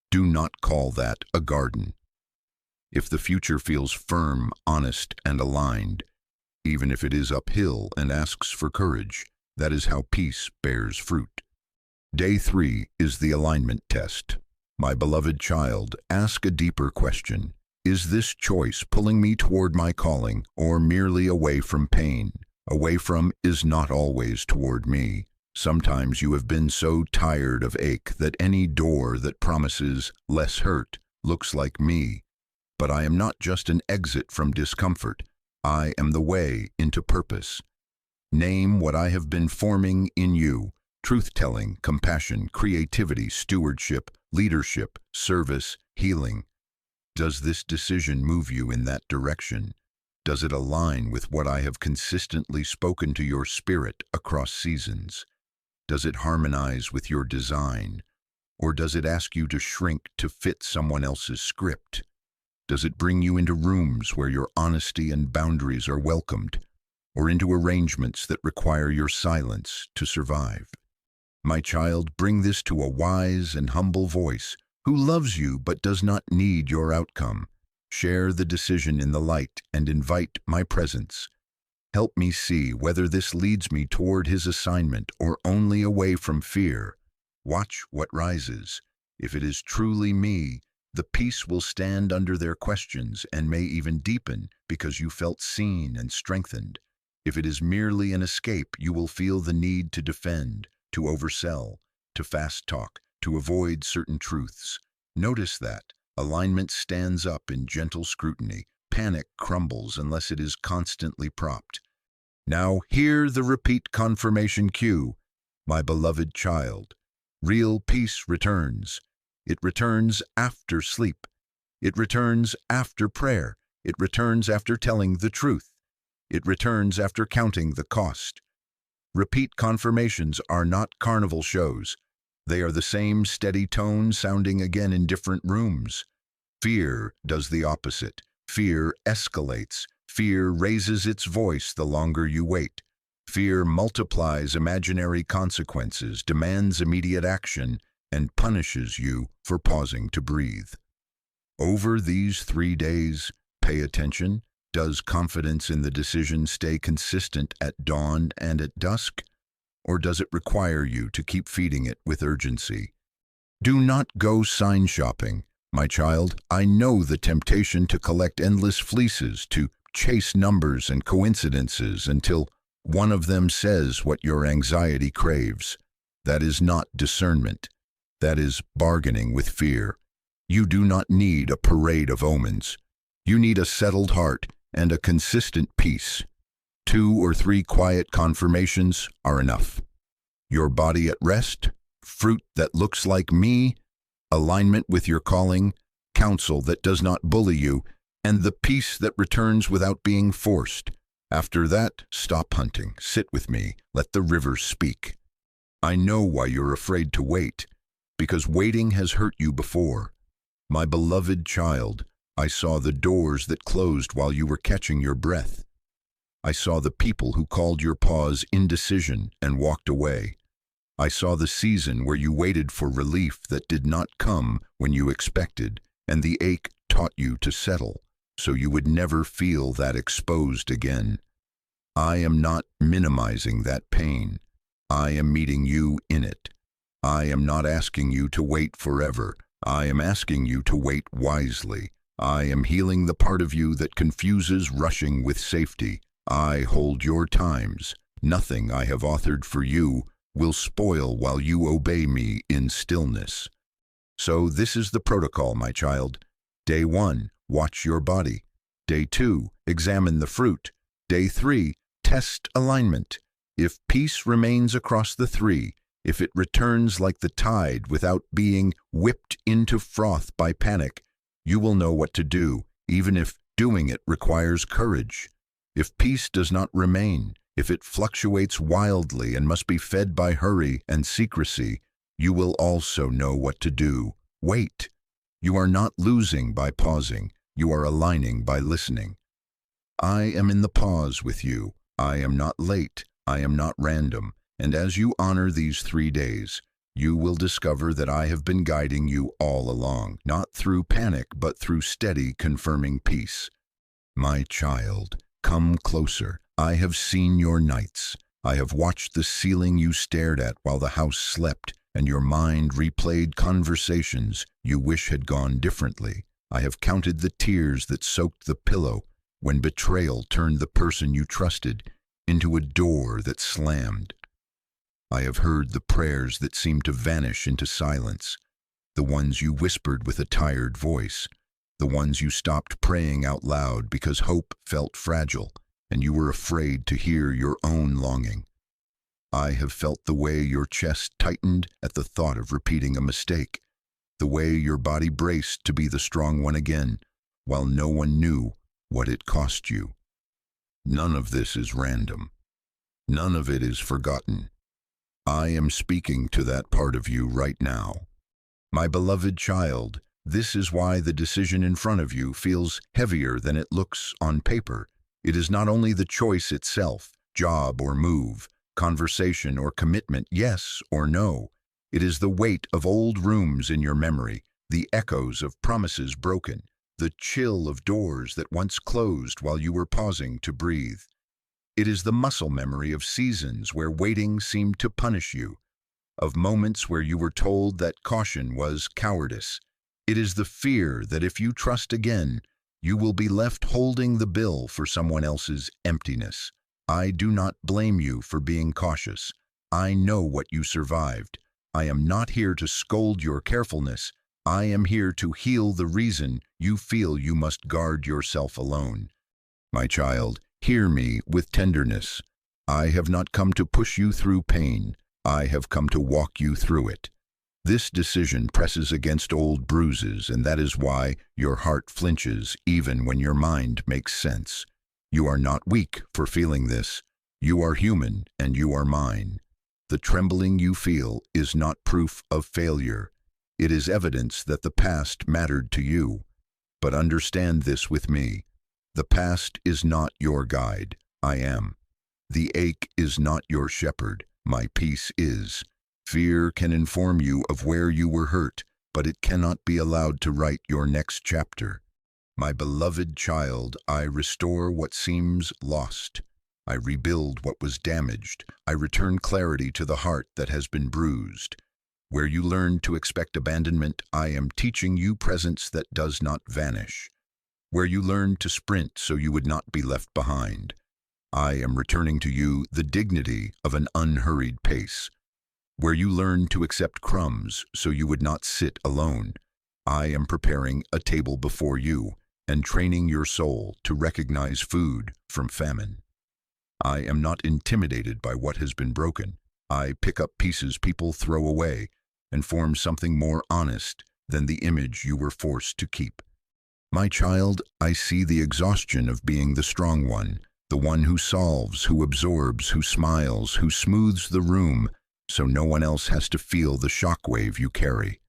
do not call that a garden. If the future feels firm, honest, and aligned, even if it is uphill and asks for courage, that is how peace bears fruit. Day 3 is the alignment test. My beloved child, ask a deeper question. Is this choice pulling me toward my calling or merely away from pain? Away from is not always toward me. Sometimes you have been so tired of ache that any door that promises less hurt looks like me. But I am not just an exit from discomfort. I am the way into purpose. Name what I have been forming in you: truth-telling, compassion, creativity, stewardship, leadership, service, healing. Does this decision move you in that direction? Does it align with what I have consistently spoken to your spirit across seasons? Does it harmonize with your design? Or does it ask you to shrink to fit someone else's script? Does it bring you into rooms where your honesty and boundaries are welcomed, or into arrangements that require your silence to survive? My child, bring this to a wise and humble voice who loves you but does not need your outcome. Share the decision in the light and invite my presence. Help me see whether this leads me toward his assignment or only away from fear. Watch what rises. If it is truly me, the peace will stand under their questions and may even deepen because you felt seen and strengthened. If it is merely an escape, you will feel the need to defend, to oversell, to fast talk, to avoid certain truths. Notice that alignment stands up in gentle scrutiny. Panic crumbles unless it is constantly propped. Now hear the repeat confirmation cue. My beloved child, real peace returns. It returns after sleep. It returns after prayer. It returns after telling the truth. It returns after counting the cost. Repeat confirmations are not carnival shows. They are the same steady tone sounding again in different rooms. Fear does the opposite. Fear escalates. Fear raises its voice the longer you wait. Fear multiplies imaginary consequences, demands immediate action, and punishes you for pausing to breathe. Over these 3 days, pay attention? Does confidence in the decision stay consistent at dawn and at dusk? Or does it require you to keep feeding it with urgency? Do not go sign shopping, my child. I know the temptation to collect endless fleeces, to chase numbers and coincidences until one of them says what your anxiety craves. That is not discernment. That is bargaining with fear. You do not need a parade of omens. You need a settled heart and a consistent peace. 2 or 3 quiet confirmations are enough. Your body at rest, fruit that looks like me, alignment with your calling, counsel that does not bully you, and the peace that returns without being forced. After that, stop hunting, sit with me, let the river speak. I know why you're afraid to wait, because waiting has hurt you before. My beloved child, I saw the doors that closed while you were catching your breath. I saw the people who called your pause indecision and walked away. I saw the season where you waited for relief that did not come when you expected, and the ache taught you to settle, so you would never feel that exposed again. I am not minimizing that pain. I am meeting you in it. I am not asking you to wait forever. I am asking you to wait wisely. I am healing the part of you that confuses rushing with safety. I hold your times. Nothing I have authored for you will spoil while you obey me in stillness. So this is the protocol, my child. Day 1, watch your body. Day 2, examine the fruit. Day 3, test alignment. If peace remains across the 3, if it returns like the tide without being whipped into froth by panic, you will know what to do, even if doing it requires courage. If peace does not remain, if it fluctuates wildly and must be fed by hurry and secrecy, you will also know what to do. Wait. You are not losing by pausing. You are aligning by listening. I am in the pause with you. I am not late. I am not random. And as you honor these 3 days, you will discover that I have been guiding you all along, not through panic, but through steady, confirming peace. My child, come closer. I have seen your nights. I have watched the ceiling you stared at while the house slept, and your mind replayed conversations you wish had gone differently. I have counted the tears that soaked the pillow when betrayal turned the person you trusted into a door that slammed. I have heard the prayers that seemed to vanish into silence, the ones you whispered with a tired voice, the ones you stopped praying out loud because hope felt fragile and you were afraid to hear your own longing. I have felt the way your chest tightened at the thought of repeating a mistake, the way your body braced to be the strong one again, while no one knew what it cost you. None of this is random. None of it is forgotten. I am speaking to that part of you right now. My beloved child, this is why the decision in front of you feels heavier than it looks on paper. It is not only the choice itself, job or move, conversation or commitment, yes or no. It is the weight of old rooms in your memory, the echoes of promises broken, the chill of doors that once closed while you were pausing to breathe. It is the muscle memory of seasons where waiting seemed to punish you, of moments where you were told that caution was cowardice. It is the fear that if you trust again, you will be left holding the bill for someone else's emptiness. I do not blame you for being cautious. I know what you survived. I am not here to scold your carefulness. I am here to heal the reason you feel you must guard yourself alone. My child, hear me with tenderness. I have not come to push you through pain. I have come to walk you through it. This decision presses against old bruises, and that is why your heart flinches even when your mind makes sense. You are not weak for feeling this. You are human, and you are mine. The trembling you feel is not proof of failure. It is evidence that the past mattered to you. But understand this with me. The past is not your guide. I am. The ache is not your shepherd. My peace is. Fear can inform you of where you were hurt, but it cannot be allowed to write your next chapter. My beloved child, I restore what seems lost. I rebuild what was damaged. I return clarity to the heart that has been bruised. Where you learned to expect abandonment, I am teaching you presence that does not vanish. Where you learned to sprint so you would not be left behind, I am returning to you the dignity of an unhurried pace. Where you learned to accept crumbs so you would not sit alone, I am preparing a table before you and training your soul to recognize food from famine. I am not intimidated by what has been broken. I pick up pieces people throw away and form something more honest than the image you were forced to keep. My child, I see the exhaustion of being the strong one, the one who solves, who absorbs, who smiles, who smooths the room so no one else has to feel the shockwave you carry.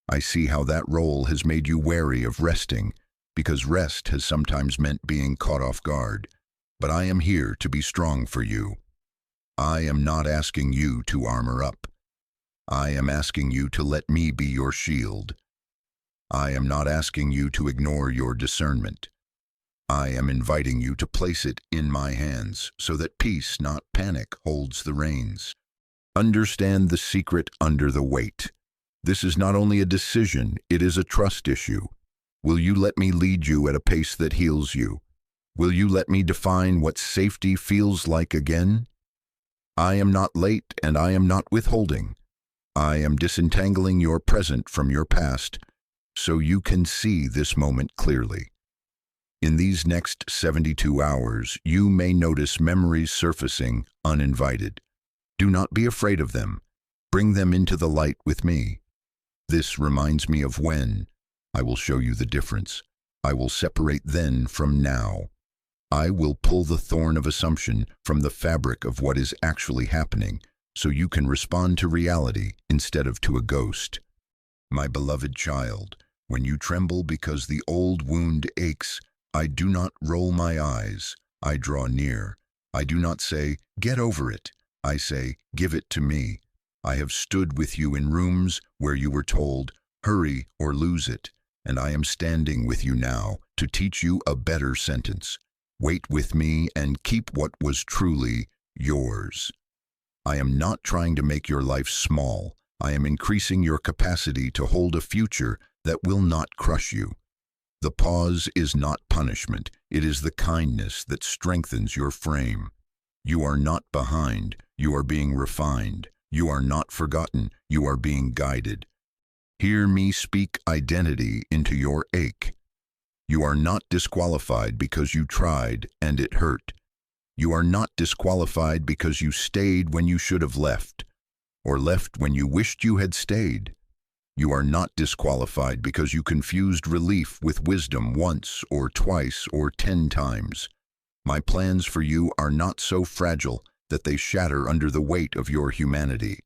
I see how that role has made you wary of resting, because rest has sometimes meant being caught off guard. But I am here to be strong for you. I am not asking you to armor up. I am asking you to let me be your shield. I am not asking you to ignore your discernment. I am inviting you to place it in my hands so that peace, not panic, holds the reins. Understand the secret under the weight. This is not only a decision, it is a trust issue. Will you let me lead you at a pace that heals you? Will you let me define what safety feels like again? I am not late and I am not withholding. I am disentangling your present from your past so you can see this moment clearly. In these next 72 hours, you may notice memories surfacing uninvited. Do not be afraid of them. Bring them into the light with me. This reminds me of when. I will show you the difference. I will separate then from now. I will pull the thorn of assumption from the fabric of what is actually happening so you can respond to reality instead of to a ghost. My beloved child, when you tremble because the old wound aches, I do not roll my eyes. I draw near. I do not say, "Get over it." I say, "Give it to me." I have stood with you in rooms where you were told, "Hurry or lose it," and I am standing with you now to teach you a better sentence. Wait with me and keep what was truly yours. I am not trying to make your life small. I am increasing your capacity to hold a future that will not crush you. The pause is not punishment. It is the kindness that strengthens your frame. You are not behind. You are being refined. You are not forgotten. You are being guided. Hear me speak identity into your ache. You are not disqualified because you tried and it hurt. You are not disqualified because you stayed when you should have left, or left when you wished you had stayed. You are not disqualified because you confused relief with wisdom once or twice or 10 times. My plans for you are not so fragile that they shatter under the weight of your humanity.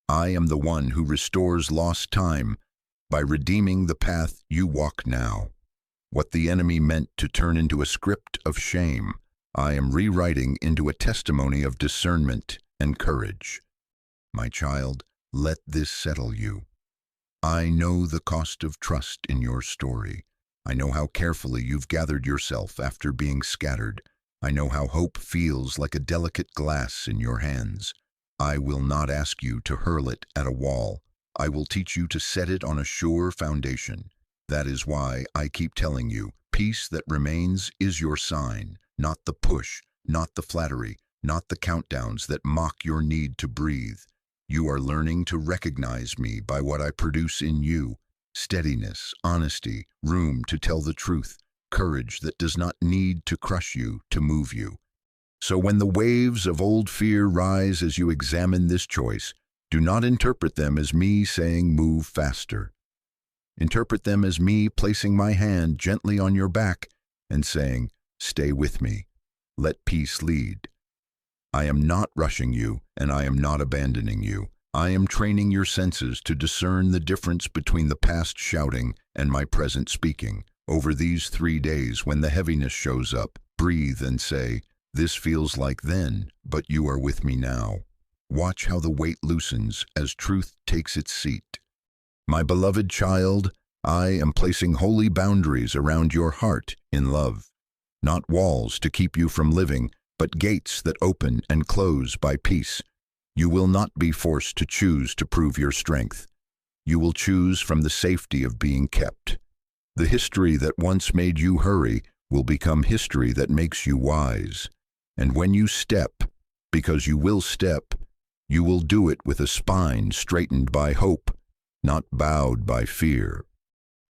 I am the one who restores lost time by redeeming the path you walk now. What the enemy meant to turn into a script of shame, I am rewriting into a testimony of discernment and courage. My child, let this settle you. I know the cost of trust in your story. I know how carefully you've gathered yourself after being scattered. I know how hope feels like a delicate glass in your hands. I will not ask you to hurl it at a wall. I will teach you to set it on a sure foundation. That is why I keep telling you, peace that remains is your sign, not the push, not the flattery, not the countdowns that mock your need to breathe. You are learning to recognize me by what I produce in you: steadiness, honesty, room to tell the truth, courage that does not need to crush you to move you. So when the waves of old fear rise as you examine this choice, do not interpret them as me saying move faster. Interpret them as me placing my hand gently on your back and saying, stay with me. Let peace lead. I am not rushing you, and I am not abandoning you. I am training your senses to discern the difference between the past shouting and my present speaking. Over these 3 days, when the heaviness shows up, breathe and say, this feels like then, but you are with me now. Watch how the weight loosens as truth takes its seat. My beloved child, I am placing holy boundaries around your heart in love. Not walls to keep you from living, but gates that open and close by peace. You will not be forced to choose to prove your strength. You will choose from the safety of being kept. The history that once made you hurry will become history that makes you wise. And when you step, because you will do it with a spine straightened by hope, not bowed by fear.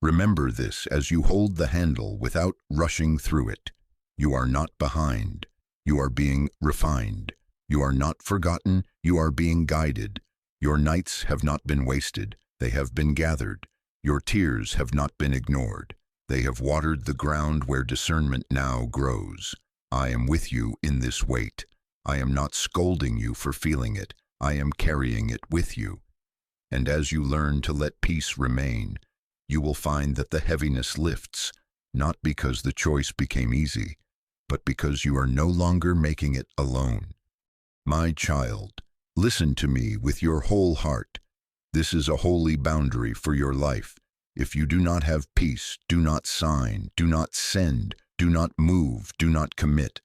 Remember this as you hold the handle without rushing through it. You are not behind. You are being refined. You are not forgotten. You are being guided. Your nights have not been wasted. They have been gathered. Your tears have not been ignored. They have watered the ground where discernment now grows. I am with you in this weight. I am not scolding you for feeling it. I am carrying it with you. And as you learn to let peace remain, you will find that the heaviness lifts, not because the choice became easy, but because you are no longer making it alone. My child, listen to me with your whole heart. This is a holy boundary for your life. If you do not have peace, do not sign, do not send, do not move, do not commit.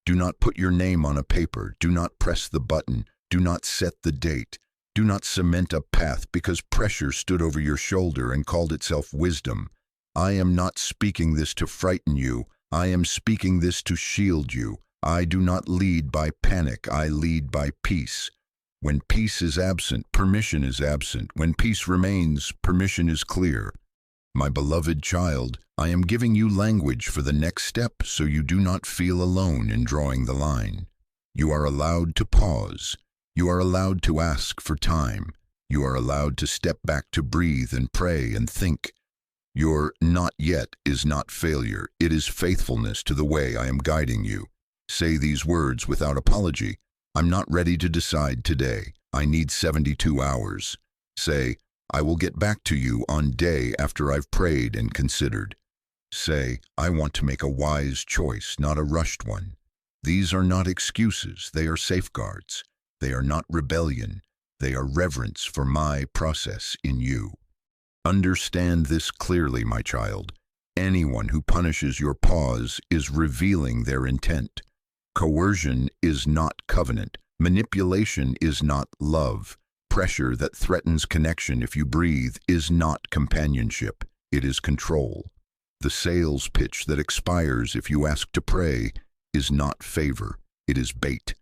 Do not put your name on a paper, do not press the button, do not set the date. Do not cement a path because pressure stood over your shoulder and called itself wisdom. I am not speaking this to frighten you. I am speaking this to shield you. I do not lead by panic. I lead by peace. When peace is absent, permission is absent. When peace remains, permission is clear. My beloved child, I am giving you language for the next step so you do not feel alone in drawing the line. You are allowed to pause. You are allowed to ask for time. You are allowed to step back to breathe and pray and think. Your not yet is not failure. It is faithfulness to the way I am guiding you. Say these words without apology. I'm not ready to decide today. I need 72 hours. Say, I will get back to you on day after I've prayed and considered. Say, I want to make a wise choice, not a rushed one. These are not excuses. They are safeguards. They are not rebellion. They are reverence for my process in you. Understand this clearly, my child. Anyone who punishes your pause is revealing their intent. Coercion is not covenant. Manipulation is not love. Pressure that threatens connection if you breathe is not companionship. It is control. The sales pitch that expires if you ask to pray is not favor. It is bait.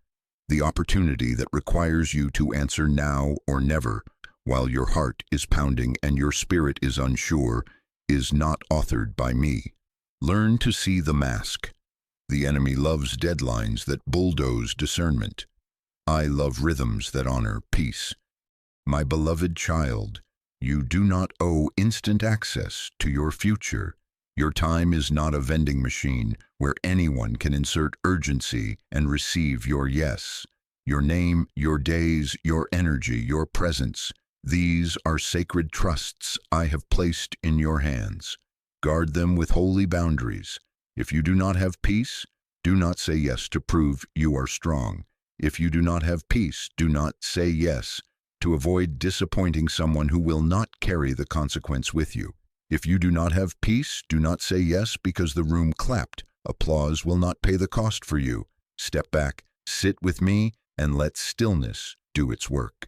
The opportunity that requires you to answer now or never, while your heart is pounding and your spirit is unsure, is not authored by me. Learn to see the mask. The enemy loves deadlines that bulldoze discernment. I love rhythms that honor peace. My beloved child, you do not owe instant access to your future. Your time is not a vending machine where anyone can insert urgency and receive your yes. Your name, your days, your energy, your presence. These are sacred trusts I have placed in your hands. Guard them with holy boundaries. If you do not have peace, do not say yes to prove you are strong. If you do not have peace, do not say yes to avoid disappointing someone who will not carry the consequence with you. If you do not have peace, do not say yes because the room clapped. Applause will not pay the cost for you. Step back, sit with me, and let stillness do its work.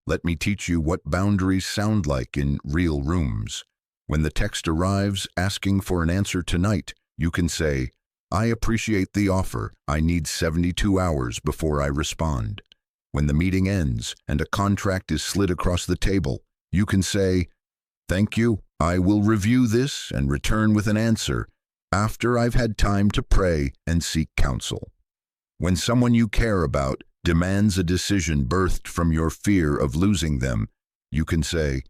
Let me teach you what boundaries sound like in real rooms. When the text arrives asking for an answer tonight, you can say, I appreciate the offer. I need 72 hours before I respond. When the meeting ends and a contract is slid across the table, you can say, thank you. I will review this and return with an answer after I've had time to pray and seek counsel. When someone you care about demands a decision birthed from your fear of losing them, you can say,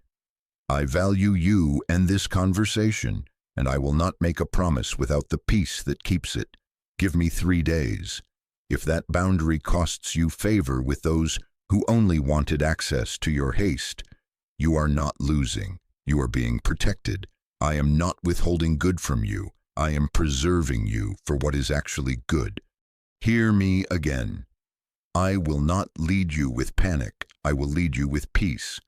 I value you and this conversation, and I will not make a promise without the peace that keeps it. Give me 3 days. If that boundary costs you favor with those who only wanted access to your haste, you are not losing. You are being protected. I am not withholding good from you. I am preserving you for what is actually good. Hear me again. I will not lead you with panic. I will lead you with peace.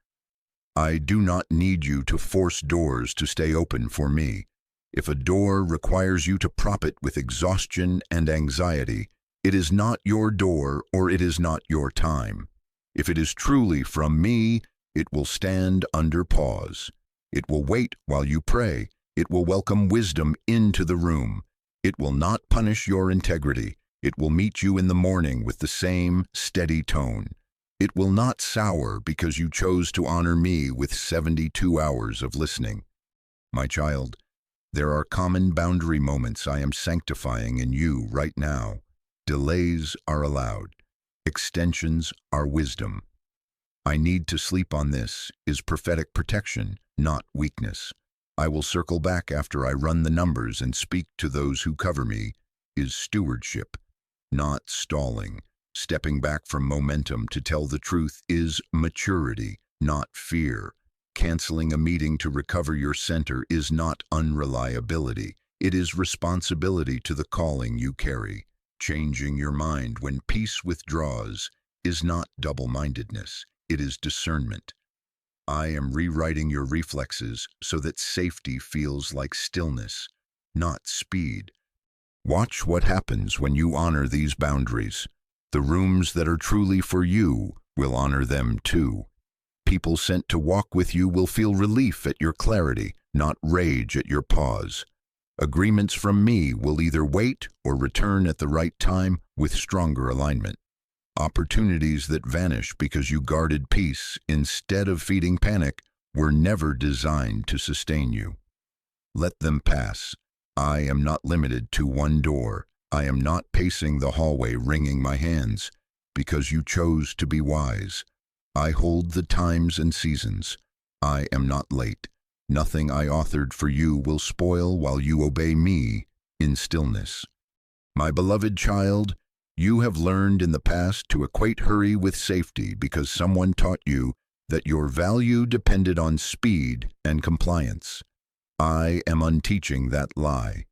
I do not need you to force doors to stay open for me. If a door requires you to prop it with exhaustion and anxiety, it is not your door or it is not your time. If it is truly from me, it will stand under pause. It will wait while you pray. It will welcome wisdom into the room. It will not punish your integrity. It will meet you in the morning with the same steady tone. It will not sour because you chose to honor me with 72 hours of listening. My child, there are common boundary moments I am sanctifying in you right now. Delays are allowed. Extensions are wisdom. I need to sleep on this is prophetic protection, not weakness. I will circle back after I run the numbers and speak to those who cover me is stewardship, not stalling. Stepping back from momentum to tell the truth is maturity, not fear. Canceling a meeting to recover your center is not unreliability. It is responsibility to the calling you carry. Changing your mind when peace withdraws is not double-mindedness. It is discernment. I am rewriting your reflexes so that safety feels like stillness, not speed. Watch what happens when you honor these boundaries. The rooms that are truly for you will honor them too. People sent to walk with you will feel relief at your clarity, not rage at your pause. Agreements from me will either wait or return at the right time with stronger alignment. Opportunities that vanish because you guarded peace instead of feeding panic were never designed to sustain you. Let them pass. I am not limited to one door. I am not pacing the hallway wringing my hands because you chose to be wise. I hold the times and seasons. I am not late. Nothing I authored for you will spoil while you obey me in stillness. My beloved child, you have learned in the past to equate hurry with safety because someone taught you that your value depended on speed and compliance. I am unteaching that lie.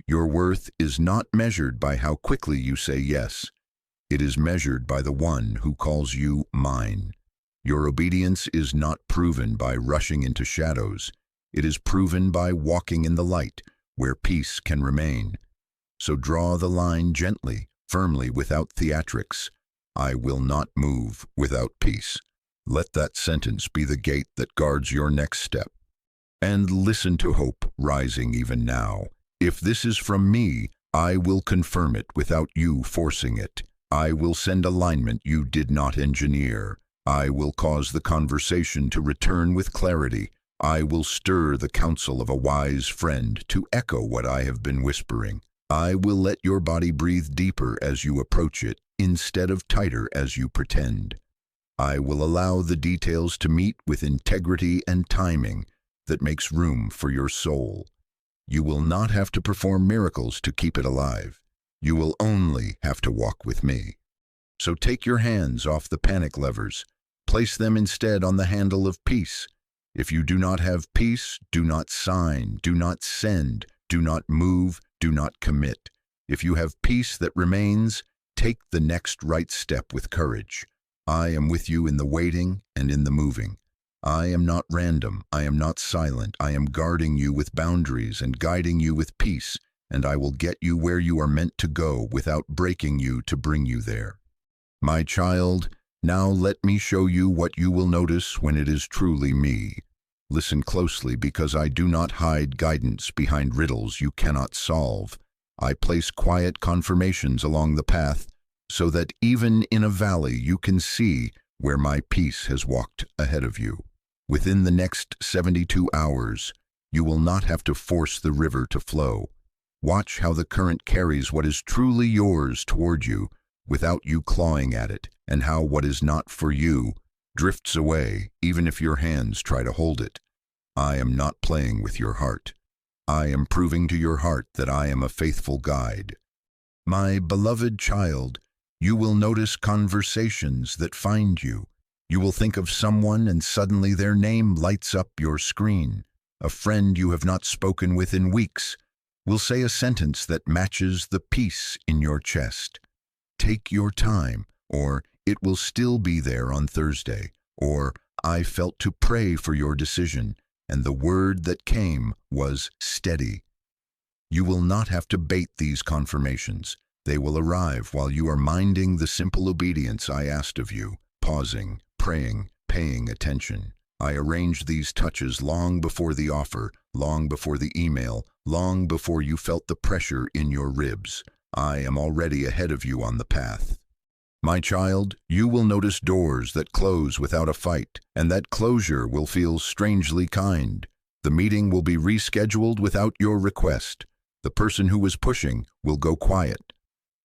Your worth is not measured by how quickly you say yes. It is measured by the one who calls you mine. Your obedience is not proven by rushing into shadows. It is proven by walking in the light, where peace can remain. So draw the line gently, firmly, without theatrics. I will not move without peace. Let that sentence be the gate that guards your next step. And listen to hope rising even now. If this is from me, I will confirm it without you forcing it. I will send alignment you did not engineer. I will cause the conversation to return with clarity. I will stir the counsel of a wise friend to echo what I have been whispering. I will let your body breathe deeper as you approach it, instead of tighter as you pretend. I will allow the details to meet with integrity and timing that makes room for your soul. You will not have to perform miracles to keep it alive. You will only have to walk with me. So take your hands off the panic levers. Place them instead on the handle of peace. If you do not have peace, do not sign, do not send, do not move, do not commit. If you have peace that remains, take the next right step with courage. I am with you in the waiting and in the moving. I am not random. I am not silent. I am guarding you with boundaries and guiding you with peace, and I will get you where you are meant to go without breaking you to bring you there. My child, now let me show you what you will notice when it is truly me. Listen closely, because I do not hide guidance behind riddles you cannot solve. I place quiet confirmations along the path so that even in a valley you can see where my peace has walked ahead of you. Within the next 72 hours, you will not have to force the river to flow. Watch how the current carries what is truly yours toward you without you clawing at it, and how what is not for you drifts away even if your hands try to hold it. I am not playing with your heart. I am proving to your heart that I am a faithful guide. My beloved child, you will notice conversations that find you. You will think of someone and suddenly their name lights up your screen. A friend you have not spoken with in weeks will say a sentence that matches the peace in your chest. Take your time, or it will still be there on Thursday, or I felt to pray for your decision, and the word that came was steady. You will not have to bait these confirmations. They will arrive while you are minding the simple obedience I asked of you, pausing, praying, paying attention. I arranged these touches long before the offer, long before the email, long before you felt the pressure in your ribs. I am already ahead of you on the path. My child, you will notice doors that close without a fight, and that closure will feel strangely kind. The meeting will be rescheduled without your request. The person who was pushing will go quiet.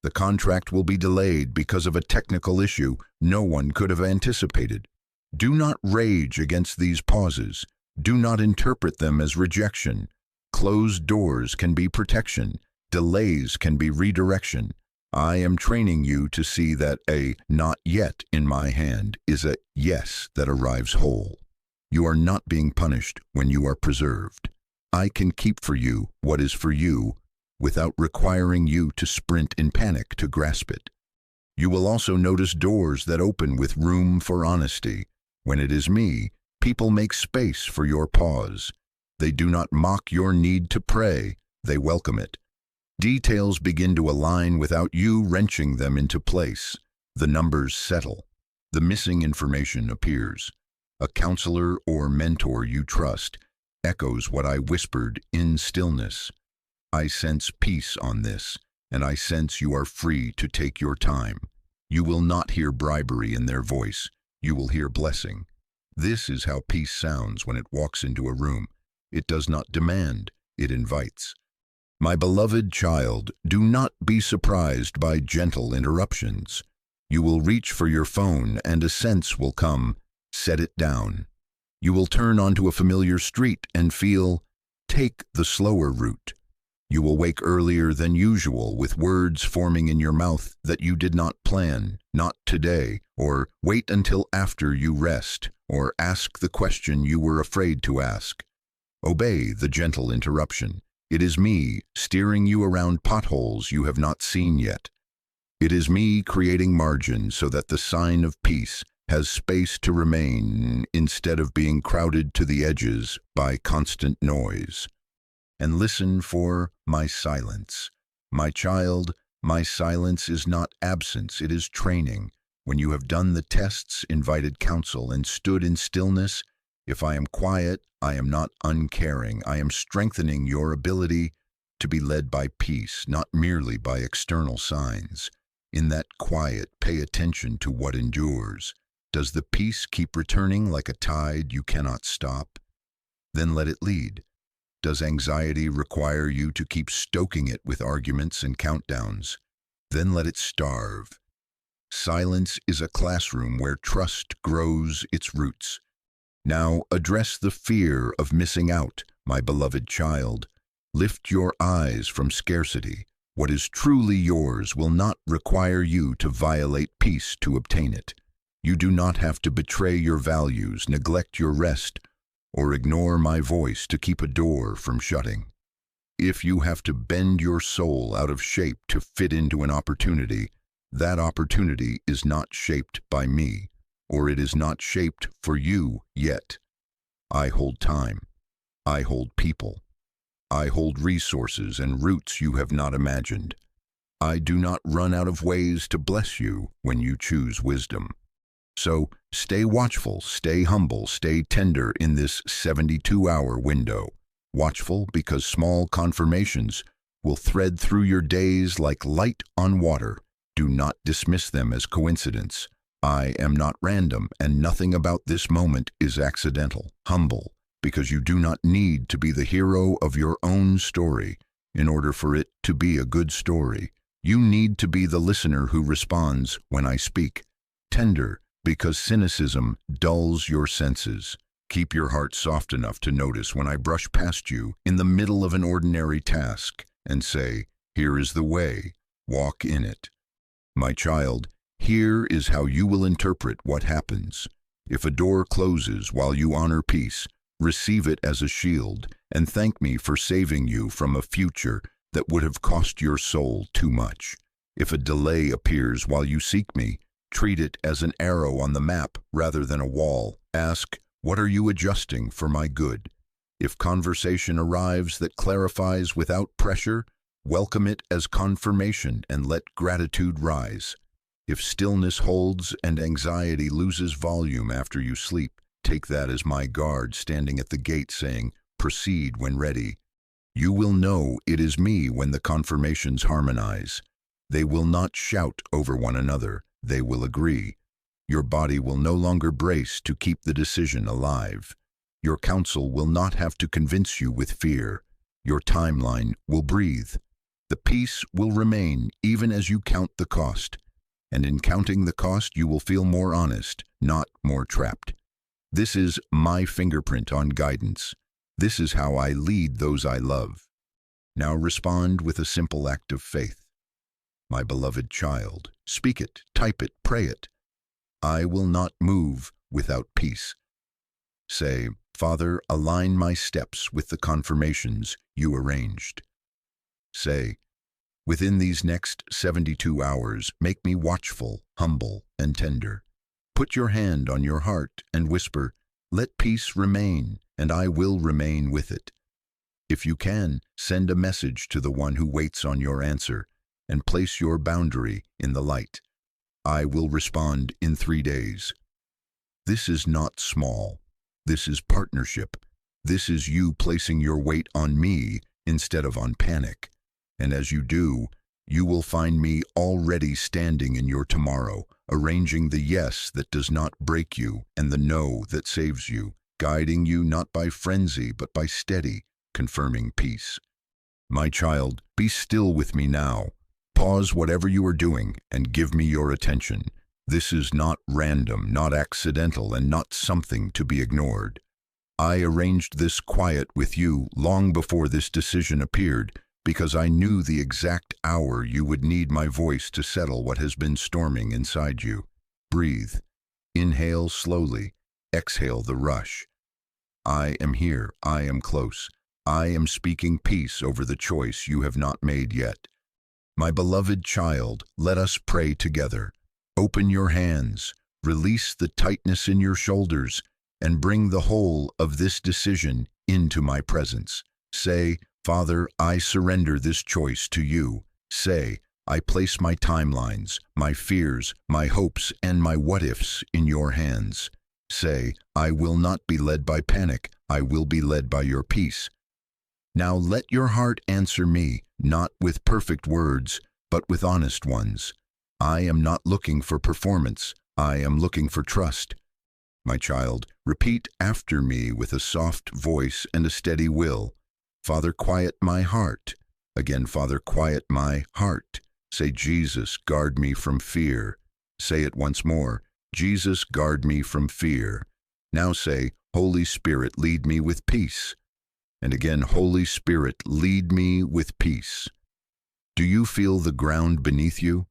The contract will be delayed because of a technical issue no one could have anticipated. Do not rage against these pauses. Do not interpret them as rejection. Closed doors can be protection. Delays can be redirection. I am training you to see that a "not yet" in my hand is a yes that arrives whole. You are not being punished when you are preserved. I can keep for you what is for you without requiring you to sprint in panic to grasp it. You will also notice doors that open with room for honesty. When it is me, people make space for your pause. They do not mock your need to pray, they welcome it. Details begin to align without you wrenching them into place. The numbers settle. The missing information appears. A counselor or mentor you trust echoes what I whispered in stillness. I sense peace on this, and I sense you are free to take your time. You will not hear bribery in their voice. You will hear blessing. This is how peace sounds when it walks into a room. It does not demand, it invites. My beloved child, do not be surprised by gentle interruptions. You will reach for your phone and a sense will come, set it down. You will turn onto a familiar street and feel, take the slower route. You will wake earlier than usual with words forming in your mouth that you did not plan, not today, or wait until after you rest, or ask the question you were afraid to ask. Obey the gentle interruption. It is me steering you around potholes you have not seen yet. It is me creating margin so that the sign of peace has space to remain instead of being crowded to the edges by constant noise. And listen for my silence. My child, my silence is not absence, it is training. When you have done the tests, invited counsel, and stood in stillness, if I am quiet, I am not uncaring. I am strengthening your ability to be led by peace, not merely by external signs. In that quiet, pay attention to what endures. Does the peace keep returning like a tide you cannot stop? Then let it lead. Does anxiety require you to keep stoking it with arguments and countdowns? Then let it starve. Silence is a classroom where trust grows its roots. Now address the fear of missing out, my beloved child. Lift your eyes from scarcity. What is truly yours will not require you to violate peace to obtain it. You do not have to betray your values, neglect your rest, or ignore my voice to keep a door from shutting. If you have to bend your soul out of shape to fit into an opportunity, that opportunity is not shaped by me, or it is not shaped for you yet. I hold time. I hold people. I hold resources and roots you have not imagined. I do not run out of ways to bless you when you choose wisdom. So stay watchful, stay humble, stay tender in this 72-hour window. Watchful because small confirmations will thread through your days like light on water. Do not dismiss them as coincidence. I am not random, and nothing about this moment is accidental. Humble, because you do not need to be the hero of your own story in order for it to be a good story. You need to be the listener who responds when I speak. Tender, because cynicism dulls your senses. Keep your heart soft enough to notice when I brush past you in the middle of an ordinary task and say, here is the way, walk in it. My child, here is how you will interpret what happens. If a door closes while you honor peace, receive it as a shield and thank me for saving you from a future that would have cost your soul too much. If a delay appears while you seek me, Treat it as an arrow on the map rather than a wall. Ask, what are you adjusting for my good? If conversation arrives that clarifies without pressure, welcome it as confirmation and let gratitude rise. If stillness holds and anxiety loses volume after you sleep, take that as my guard standing at the gate saying, proceed when ready. You will know it is me when the confirmations harmonize. They will not shout over one another, they will agree. Your body will no longer brace to keep the decision alive. Your counsel will not have to convince you with fear. Your timeline will breathe. The peace will remain even as you count the cost. And in counting the cost, you will feel more honest, not more trapped. This is my fingerprint on guidance. This is how I lead those I love. Now respond with a simple act of faith. My beloved child, speak it, type it, pray it. I will not move without peace. Say, Father, align my steps with the confirmations you arranged. Say, within these next 72 hours, make me watchful, humble, and tender. Put your hand on your heart and whisper, let peace remain, and I will remain with it. If you can, send a message to the one who waits on your answer, and place your boundary in the light. I will respond in 3 days. This is not small. This is partnership. This is you placing your weight on me instead of on panic. And as you do, you will find me already standing in your tomorrow, arranging the yes that does not break you and the no that saves you, guiding you not by frenzy but by steady, confirming peace. My child, be still with me now. Pause whatever you are doing and give me your attention. This is not random, not accidental, and not something to be ignored. I arranged this quiet with you long before this decision appeared, because I knew the exact hour you would need my voice to settle what has been storming inside you. Breathe. Inhale slowly. Exhale the rush. I am here. I am close. I am speaking peace over the choice you have not made yet. My beloved child, let us pray together. Open your hands, release the tightness in your shoulders, and bring the whole of this decision into my presence. Say, Father, I surrender this choice to you. Say, I place my timelines, my fears, my hopes, and my what-ifs in your hands. Say, I will not be led by panic, I will be led by your peace. Now let your heart answer me, not with perfect words, but with honest ones. I am not looking for performance, I am looking for trust. My child, repeat after me with a soft voice and a steady will. Father, quiet my heart. Again, Father, quiet my heart. Say, Jesus, guard me from fear. Say it once more. Jesus, guard me from fear. Now say, Holy Spirit, lead me with peace. And again, Holy Spirit, lead me with peace. Do you feel the ground beneath you?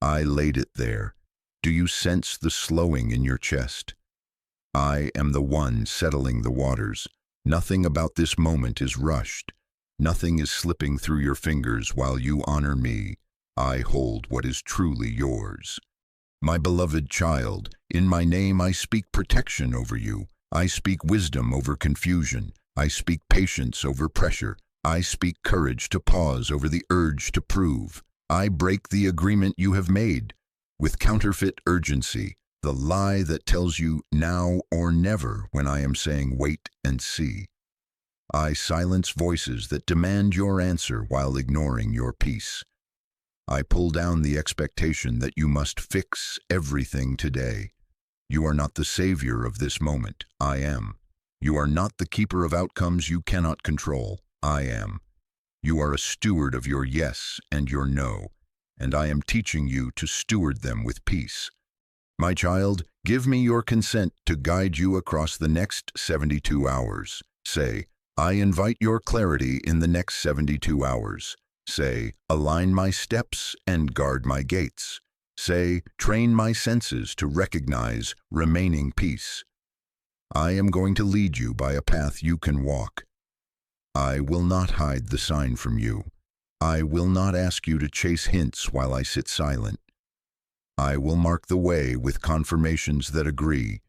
I laid it there. Do you sense the slowing in your chest? I am the one settling the waters. Nothing about this moment is rushed. Nothing is slipping through your fingers while you honor me. I hold what is truly yours. My beloved child, in my name I speak protection over you. I speak wisdom over confusion. I speak patience over pressure. I speak courage to pause over the urge to prove. I break the agreement you have made with counterfeit urgency, the lie that tells you now or never when I am saying wait and see. I silence voices that demand your answer while ignoring your peace. I pull down the expectation that you must fix everything today. You are not the savior of this moment. I am. You are not the keeper of outcomes you cannot control. I am. You are a steward of your yes and your no, and I am teaching you to steward them with peace. My child, give me your consent to guide you across the next 72 hours. Say, I invite your clarity in the next 72 hours. Say, align my steps and guard my gates. Say, train my senses to recognize remaining peace. I am going to lead you by a path you can walk. I will not hide the sign from you. I will not ask you to chase hints while I sit silent. I will mark the way with confirmations that agree,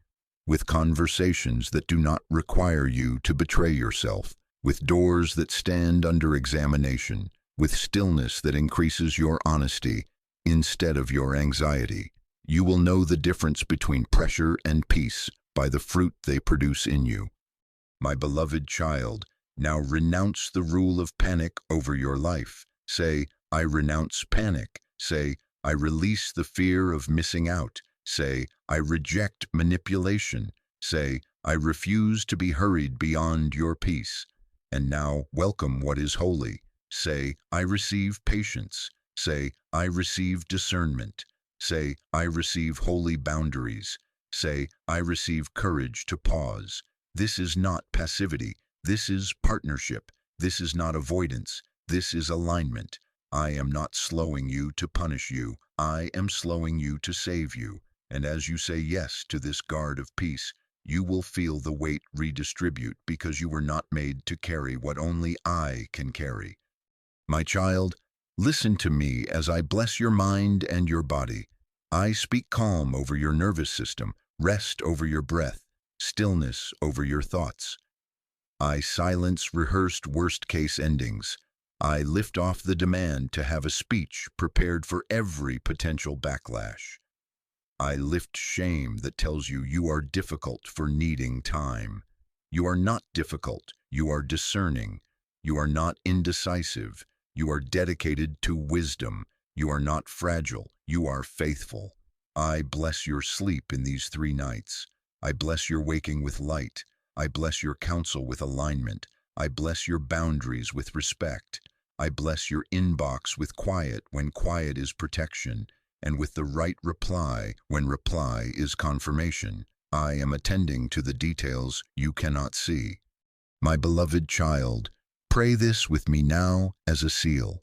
with conversations that do not require you to betray yourself, with doors that stand under examination, with stillness that increases your honesty instead of your anxiety. You will know the difference between pressure and peace by the fruit they produce in you. My beloved child, now renounce the rule of panic over your life. Say, I renounce panic. Say, I release the fear of missing out. Say, I reject manipulation. Say, I refuse to be hurried beyond your peace. And now welcome what is holy. Say, I receive patience. Say, I receive discernment. Say, I receive holy boundaries. Say, I receive courage to pause. This is not passivity. This is partnership. This is not avoidance. This is alignment. I am not slowing you to punish you. I am slowing you to save you. And as you say yes to this guard of peace, you will feel the weight redistribute because you were not made to carry what only I can carry. My child, listen to me as I bless your mind and your body. I speak calm over your nervous system, rest over your breath, stillness over your thoughts. I silence rehearsed worst-case endings. I lift off the demand to have a speech prepared for every potential backlash. I lift shame that tells you you are difficult for needing time. You are not difficult. You are discerning. You are not indecisive. You are dedicated to wisdom. You are not fragile. You are faithful. I bless your sleep in these 3 nights. I bless your waking with light. I bless your counsel with alignment. I bless your boundaries with respect. I bless your inbox with quiet when quiet is protection, and with the right reply when reply is confirmation. I am attending to the details you cannot see. My beloved child, pray this with me now as a seal.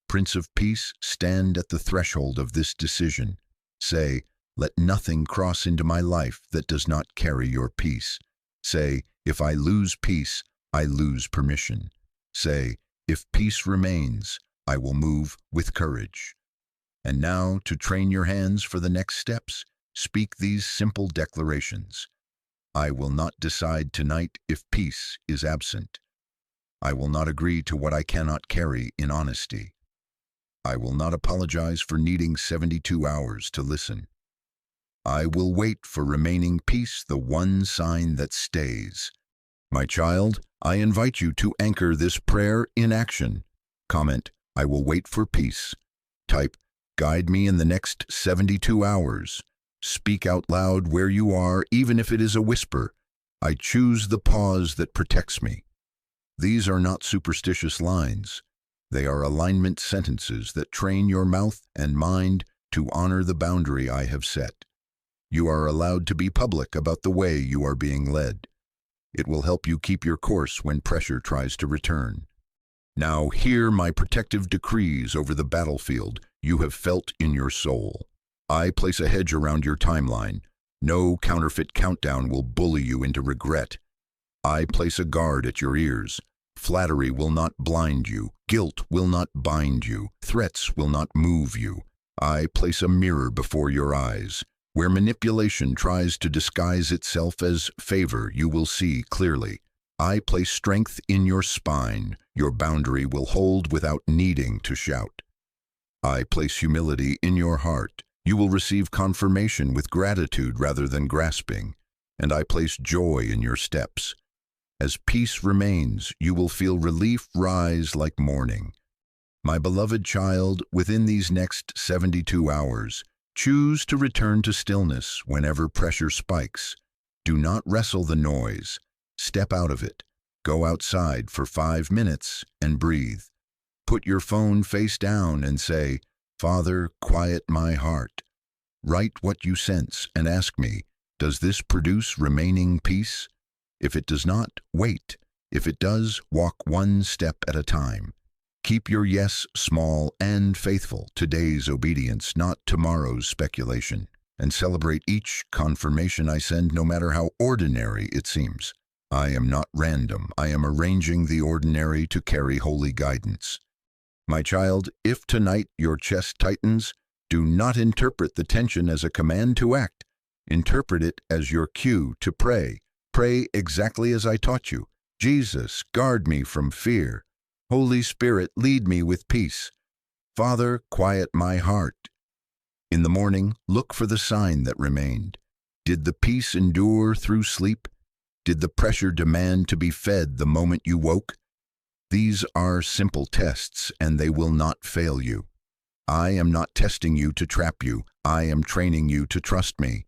Prince of Peace, stand at the threshold of this decision. Say, let nothing cross into my life that does not carry your peace. Say, if I lose peace, I lose permission. Say, if peace remains, I will move with courage. And now, to train your hands for the next steps, speak these simple declarations. I will not decide tonight if peace is absent. I will not agree to what I cannot carry in honesty. I will not apologize for needing 72 hours to listen. I will wait for remaining peace, the one sign that stays. My child, I invite you to anchor this prayer in action. Comment, I will wait for peace. Type, guide me in the next 72 hours. Speak out loud where you are, even if it is a whisper. I choose the pause that protects me. These are not superstitious lines. They are alignment sentences that train your mouth and mind to honor the boundary I have set. You are allowed to be public about the way you are being led. It will help you keep your course when pressure tries to return. Now hear my protective decrees over the battlefield you have felt in your soul. I place a hedge around your timeline. No counterfeit countdown will bully you into regret. I place a guard at your ears. Flattery will not blind you. Guilt will not bind you. Threats will not move you. I place a mirror before your eyes. Where manipulation tries to disguise itself as favor, you will see clearly. I place strength in your spine. Your boundary will hold without needing to shout. I place humility in your heart. You will receive confirmation with gratitude rather than grasping. And I place joy in your steps. As peace remains, you will feel relief rise like morning. My beloved child, within these next 72 hours, choose to return to stillness whenever pressure spikes. Do not wrestle the noise. Step out of it. Go outside for 5 minutes and breathe. Put your phone face down and say, Father, quiet my heart. Write what you sense and ask me, does this produce remaining peace? If it does not, wait. If it does, walk one step at a time. Keep your yes small and faithful, today's obedience, not tomorrow's speculation, and celebrate each confirmation I send, no matter how ordinary it seems. I am not random. I am arranging the ordinary to carry holy guidance. My child, if tonight your chest tightens, Do not interpret the tension as a command to act. Interpret it as your cue to pray. Pray exactly as I taught you. Jesus, guard me from fear. Holy Spirit, lead me with peace. Father, quiet my heart. In the morning, look for the sign that remained. Did the peace endure through sleep? Did the pressure demand to be fed the moment you woke? These are simple tests, and they will not fail you. I am not testing you to trap you. I am training you to trust me.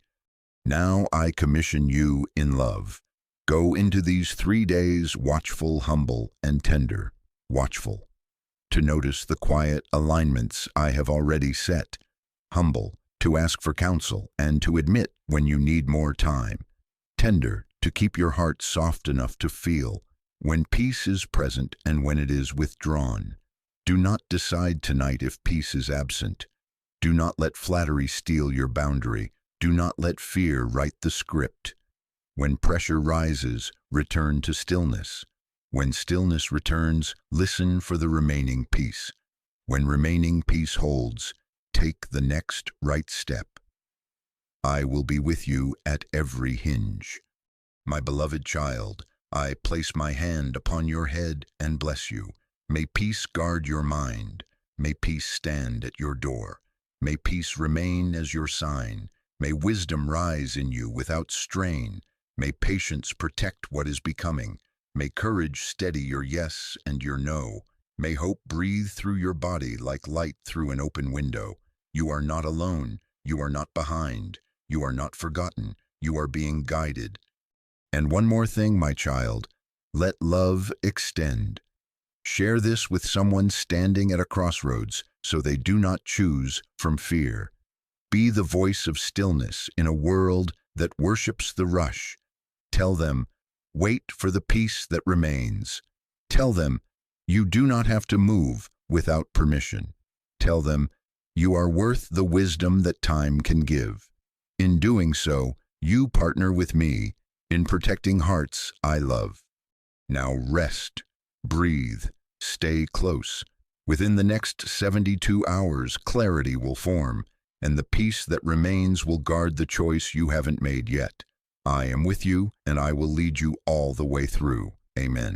Now I commission you in love. Go into these 3 days watchful, humble, and tender. Watchful, to notice the quiet alignments I have already set. Humble, to ask for counsel and to admit when you need more time. Tender, to keep your heart soft enough to feel when peace is present and when it is withdrawn. Do not decide tonight if peace is absent. Do not let flattery steal your boundary. Do not let fear write the script. When pressure rises, return to stillness. When stillness returns, listen for the remaining peace. When remaining peace holds, take the next right step. I will be with you at every hinge. My beloved child, I place my hand upon your head and bless you. May peace guard your mind. May peace stand at your door. May peace remain as your sign. May wisdom rise in you without strain. May patience protect what is becoming. May courage steady your yes and your no. May hope breathe through your body like light through an open window. You are not alone. You are not behind. You are not forgotten. You are being guided. And one more thing, my child. Let love extend. Share this with someone standing at a crossroads so they do not choose from fear. Be the voice of stillness in a world that worships the rush. Tell them, wait for the peace that remains. Tell them, you do not have to move without permission. Tell them, you are worth the wisdom that time can give. In doing so, you partner with me in protecting hearts I love. Now rest, breathe, stay close. Within the next 72 hours, clarity will form, and the peace that remains will guard the choice you haven't made yet. I am with you, and I will lead you all the way through. Amen.